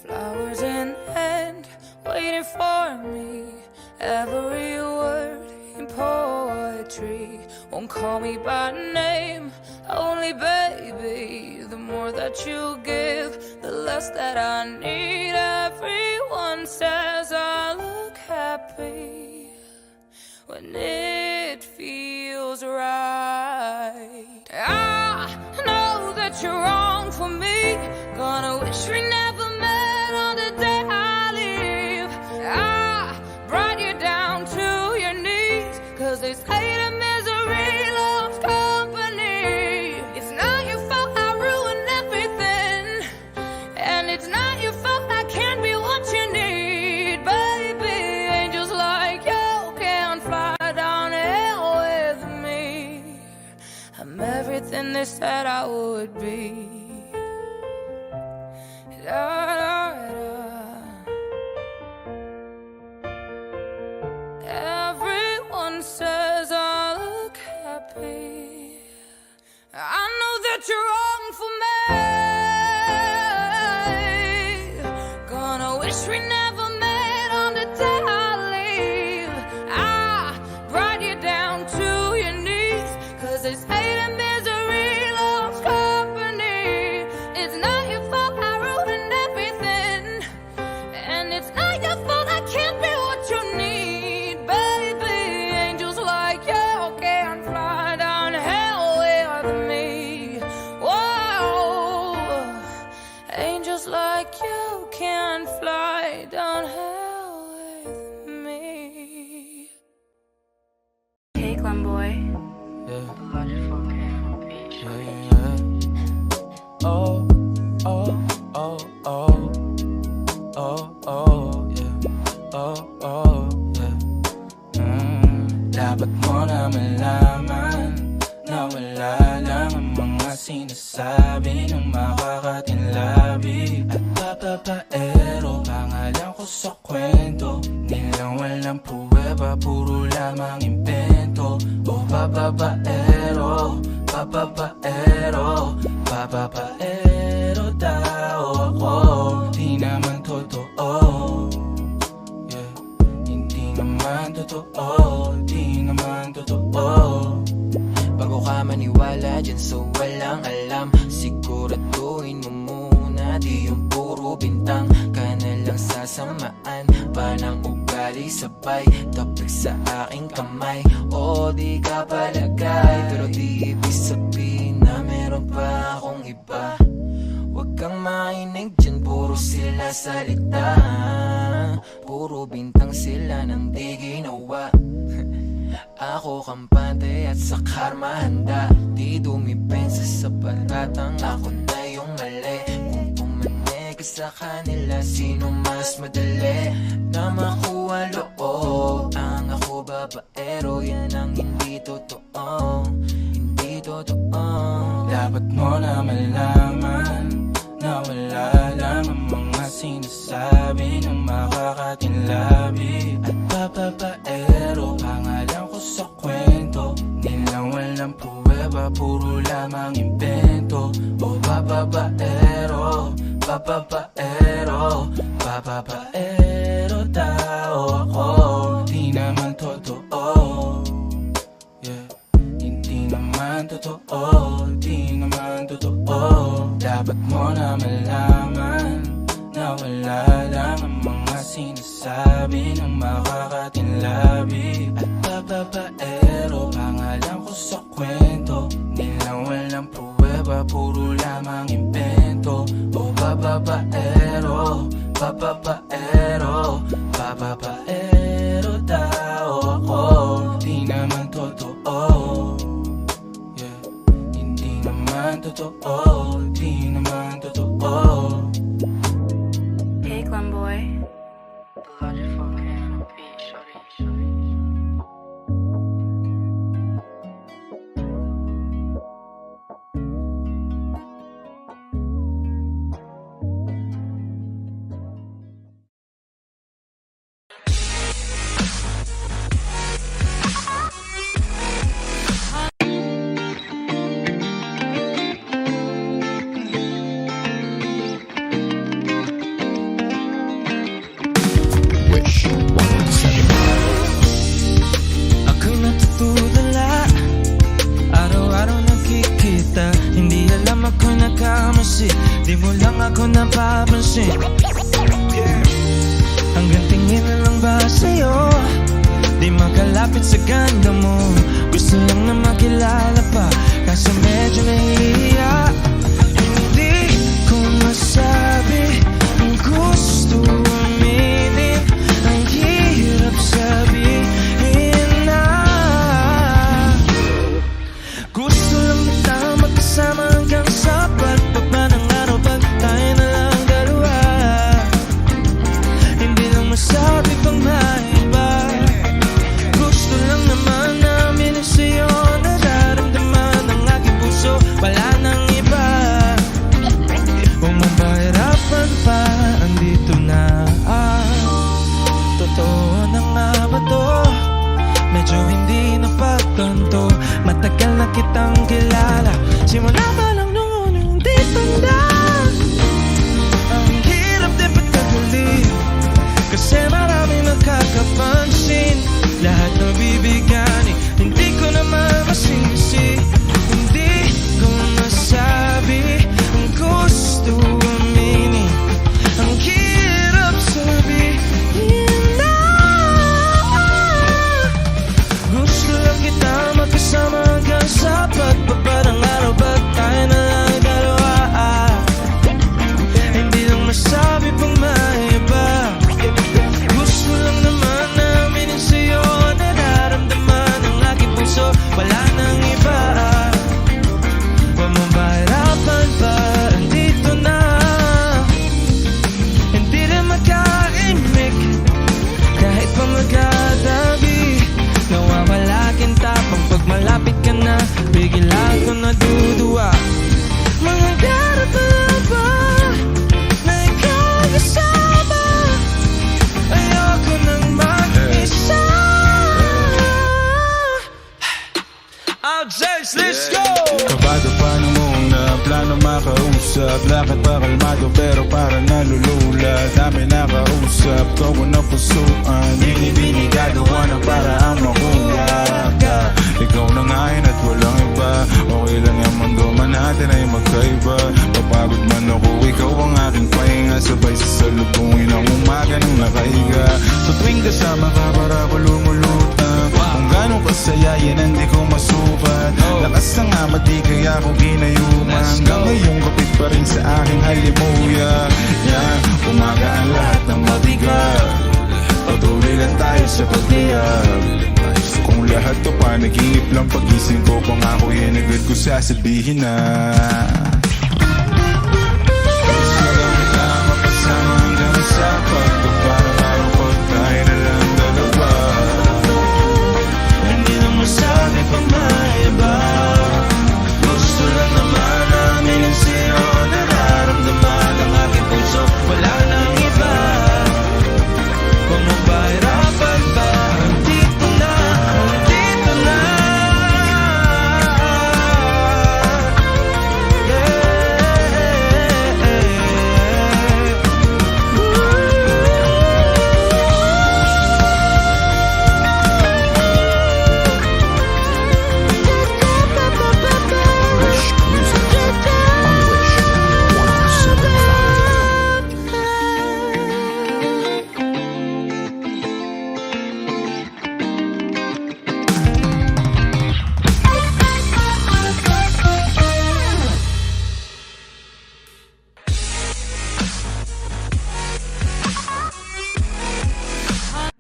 Flowers in hand, waiting for me. Every word in poetry won't call me by name, only baby. The more that you give, the less that I need. Everyone says I look happy when it feels right. I know that you're wrong for me. Gonna wish we never met on the day I leave. I brought you down to your knees, 'cause they say that misery loves company. It's not your fault I ruined everything, and it's not your fault I can't be what you need, baby. Angels like you can't fly down here with me. I'm everything they said I would be. Da, da, da. Everyone says I look happy. I know that you're wrong for me. Gonna wish we never met on the day I leave. I brought you down to your knees, 'cause they say that misery loves company. It's not your fault I ruined everything, and it's not your fault I can't be what you need, baby. Angels like you can't fly down hell with me. Whoa, angels like you can't fly down hell with me. Hey, Clem boy. Oh, oh, oh, oh, oh, oh, yeah. Oh, oh, yeah. Dapat mo na malaman na wala lang ang mga sinasabi ng makakatinlabi. At papapaero, pangalan ko sa kwento. Nilang walang pruweba, puro lamang invento. O papapaero, papapaero, papapaero daw ako. Di naman totoo, yeah. Hindi naman totoo, di naman totoo. Bago ka maniwala dyan sa walang alam, siguraduhin mo muna di yung puro bintang. Ka na lang sasamaan pa ng ugali sabay tapik sa aking kamay. O di ka palagay, pero di ibig sabihin na meron pa akong iba. Huwag kang mainig dyan, puro sila salita. Puro bintang sila nang di ginawa. Ako kampante at sa karma handa. Di dumipensa sa patatang ako na yung mali. Kung pumanig ka sa kanila, sino mas madali na makuha loob? Ang ako babaero, yan ang hindi totoo. Hindi totoo. Dapat mo na malaman na wala lang ang mga sinasabi ng makakatinlabi. At papapaero, pangalan ko sa kwento. Nilang walang pruweba, puro lamang invento. O papapaero, papapaero, papapaero daw ako. Di naman totoo, yeah. Hindi naman totoo, di naman totoo. Dapat mo na malaman na wala lang ang mga sinasabi ng makakatinlabi. At papapaero, pangalan ko sa kwento. Nilang walang pruweba, puro lamang invento. O papapaero, papapaero, papapaero daw ako. Di naman totoo, yeah. Hindi naman totoo, di naman totoo. Hey, Clem boy. Ako'y natutulala, araw-araw nakikita. Hindi alam ako'y nakamasi, di mo lang ako napapansin. Hanggang tingin na lang ba sa'yo, di makala malapit sa ganda mo. Gusto lang na makilala pa, kaso medyo nahihiya. Hindi ko masabi ang gusto aminin, ang hirap sabihin na. Gusto lang kita magkasama hanggang sa pagbaba ng araw, pag tayo na lang dalawa. Hindi lang masabi pang maiba. Gusto lang naman namin sa'yo, nararamdaman ng aking puso, wala nang iba. Huwag mong pahirapan pa, andito na. Totoo na nga ba to? Medyo hindi napagtanto, matagal na kitang kilala, simula pa lang noon hindi tanda. Ang hirap din pagkaguli, kasi marami nakakapansin. Lahat nabibigani, hindi ko naman masisi. Hindi ko masabi ang gusto aminin, ang hirap sabihin na. Gusto lang kita magkasama hanggang sa pagbaba ng araw, pag tayo na lang dalawa. Hindi lang masabi pang maiba. Gusto lang naman namin sa'yo, nararamdaman ng aking puso, wala nang iba. Huwag mong pahirapan pa, andito na. Hindi rin makaimik, kahit pa magkatabi. Nawawala aking tapang pag malapit ka na, bigla ko naduduwa. Mga garap na ba na ikaw kasama? Ayoko nang mag-isa. Outtakes, let's go! Kabado pa nung una, plano makausap. Lakad pa kalmado pero para nalulula. Dami nakausap, ko na pusuan. Binibini gagawa na para ang mahula ka. Ikaw na ngayon at walang iba. Okay lang yung mundo man natin ay magkaiba. Papagod man ako, ikaw ang aking pahinga. Sabay sa salubungin ang umaga nang nakahiga. Sa tuwing kasama ka para ko lumulutang. Kung gano'ng kasaya yan hindi ko masukat. Lakas ng ama di kaya ako ginayuma. Hanggang ngayong kapit pa rin sa aking halimuya. Yan, umaga ang lahat ng mabigat. Patuloy lang tayo sa pagtiyag. Kung lahat to panaginip lang, pagising ko pangako yan agad ko sasabihin na. Gusto lang kita mapasama hanggang sa pagbaba ng araw, pag tayo na lang dalawa. Hindi na masabi pang maiba. Gusto lang naman namin ang sa'yo, nararamdaman ng aking puso, wala nang iba. Huwag mong pahirapan pa, andito na, andito na.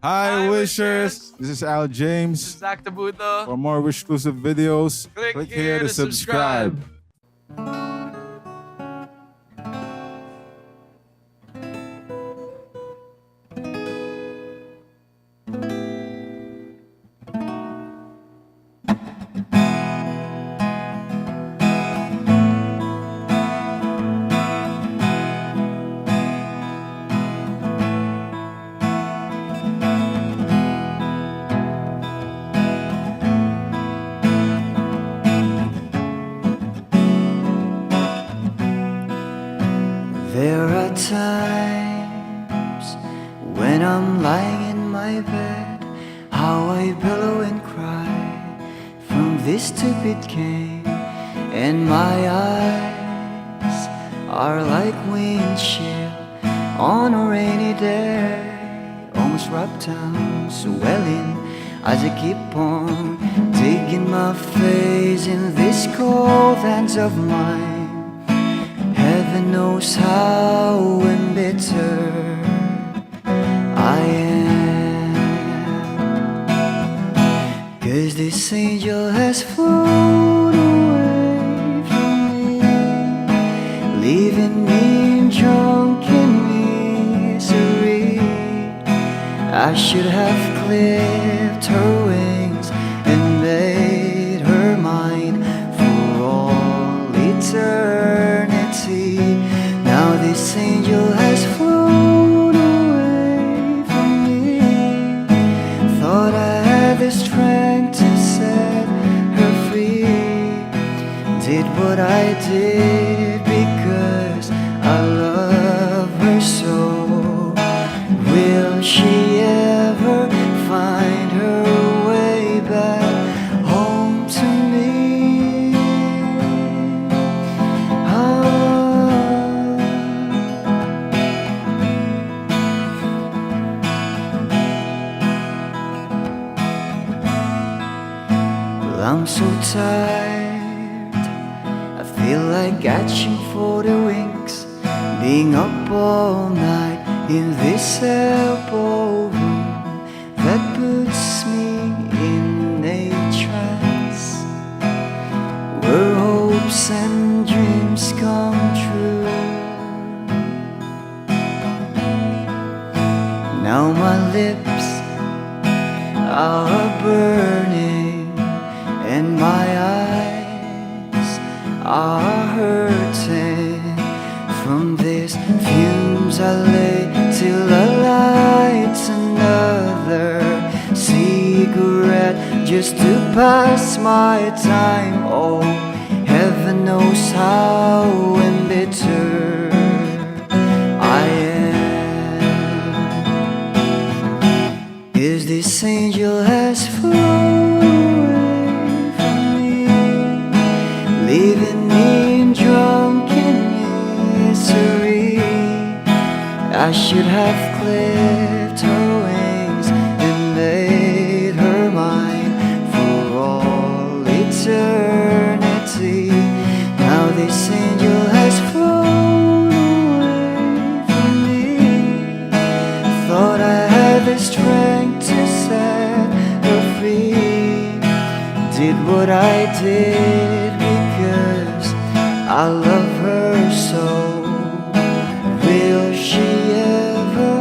Hi Wishers, this is Al James. Zach Tabuto. For more Wish exclusive videos, Click here to subscribe. There are times when I'm lying in my bed, how I pillow and cry from this stupid game, and my eyes are like windshield on a rainy day, almost wrapped down, swelling as I keep on digging my face in these cold hands of mine. Heaven knows how embittered I am, 'cause this angel has flown away from me, leaving me drunk in misery. I should have clipped her wings and made her mine for all eternity. Now this angel has flown away from me. Thought I had the strength to set her free. Did what I did because I love her so. Will she ever find her way back home to me? Well, I'm so tired, I feel like catching for the wings, being up all night in this elbow room that puts me in a trance, where hopes and dreams come true. Now my lips are burning and my eyes are hurting from these fumes. I lay till I light another cigarette just to pass my time. Oh, heaven knows how embittered I am, 'cause this angel has flown away from me, leaving me drunk in misery. I should have clipped her wings and made her mine for all eternity. Now this angel has flown away from me. Thought I had the strength to set her free. Did what I did because I love her so. Will she ever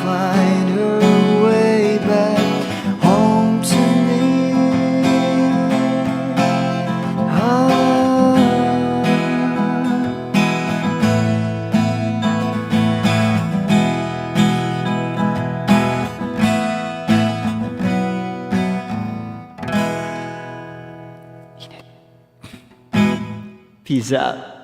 find her way back home to me? Peace out.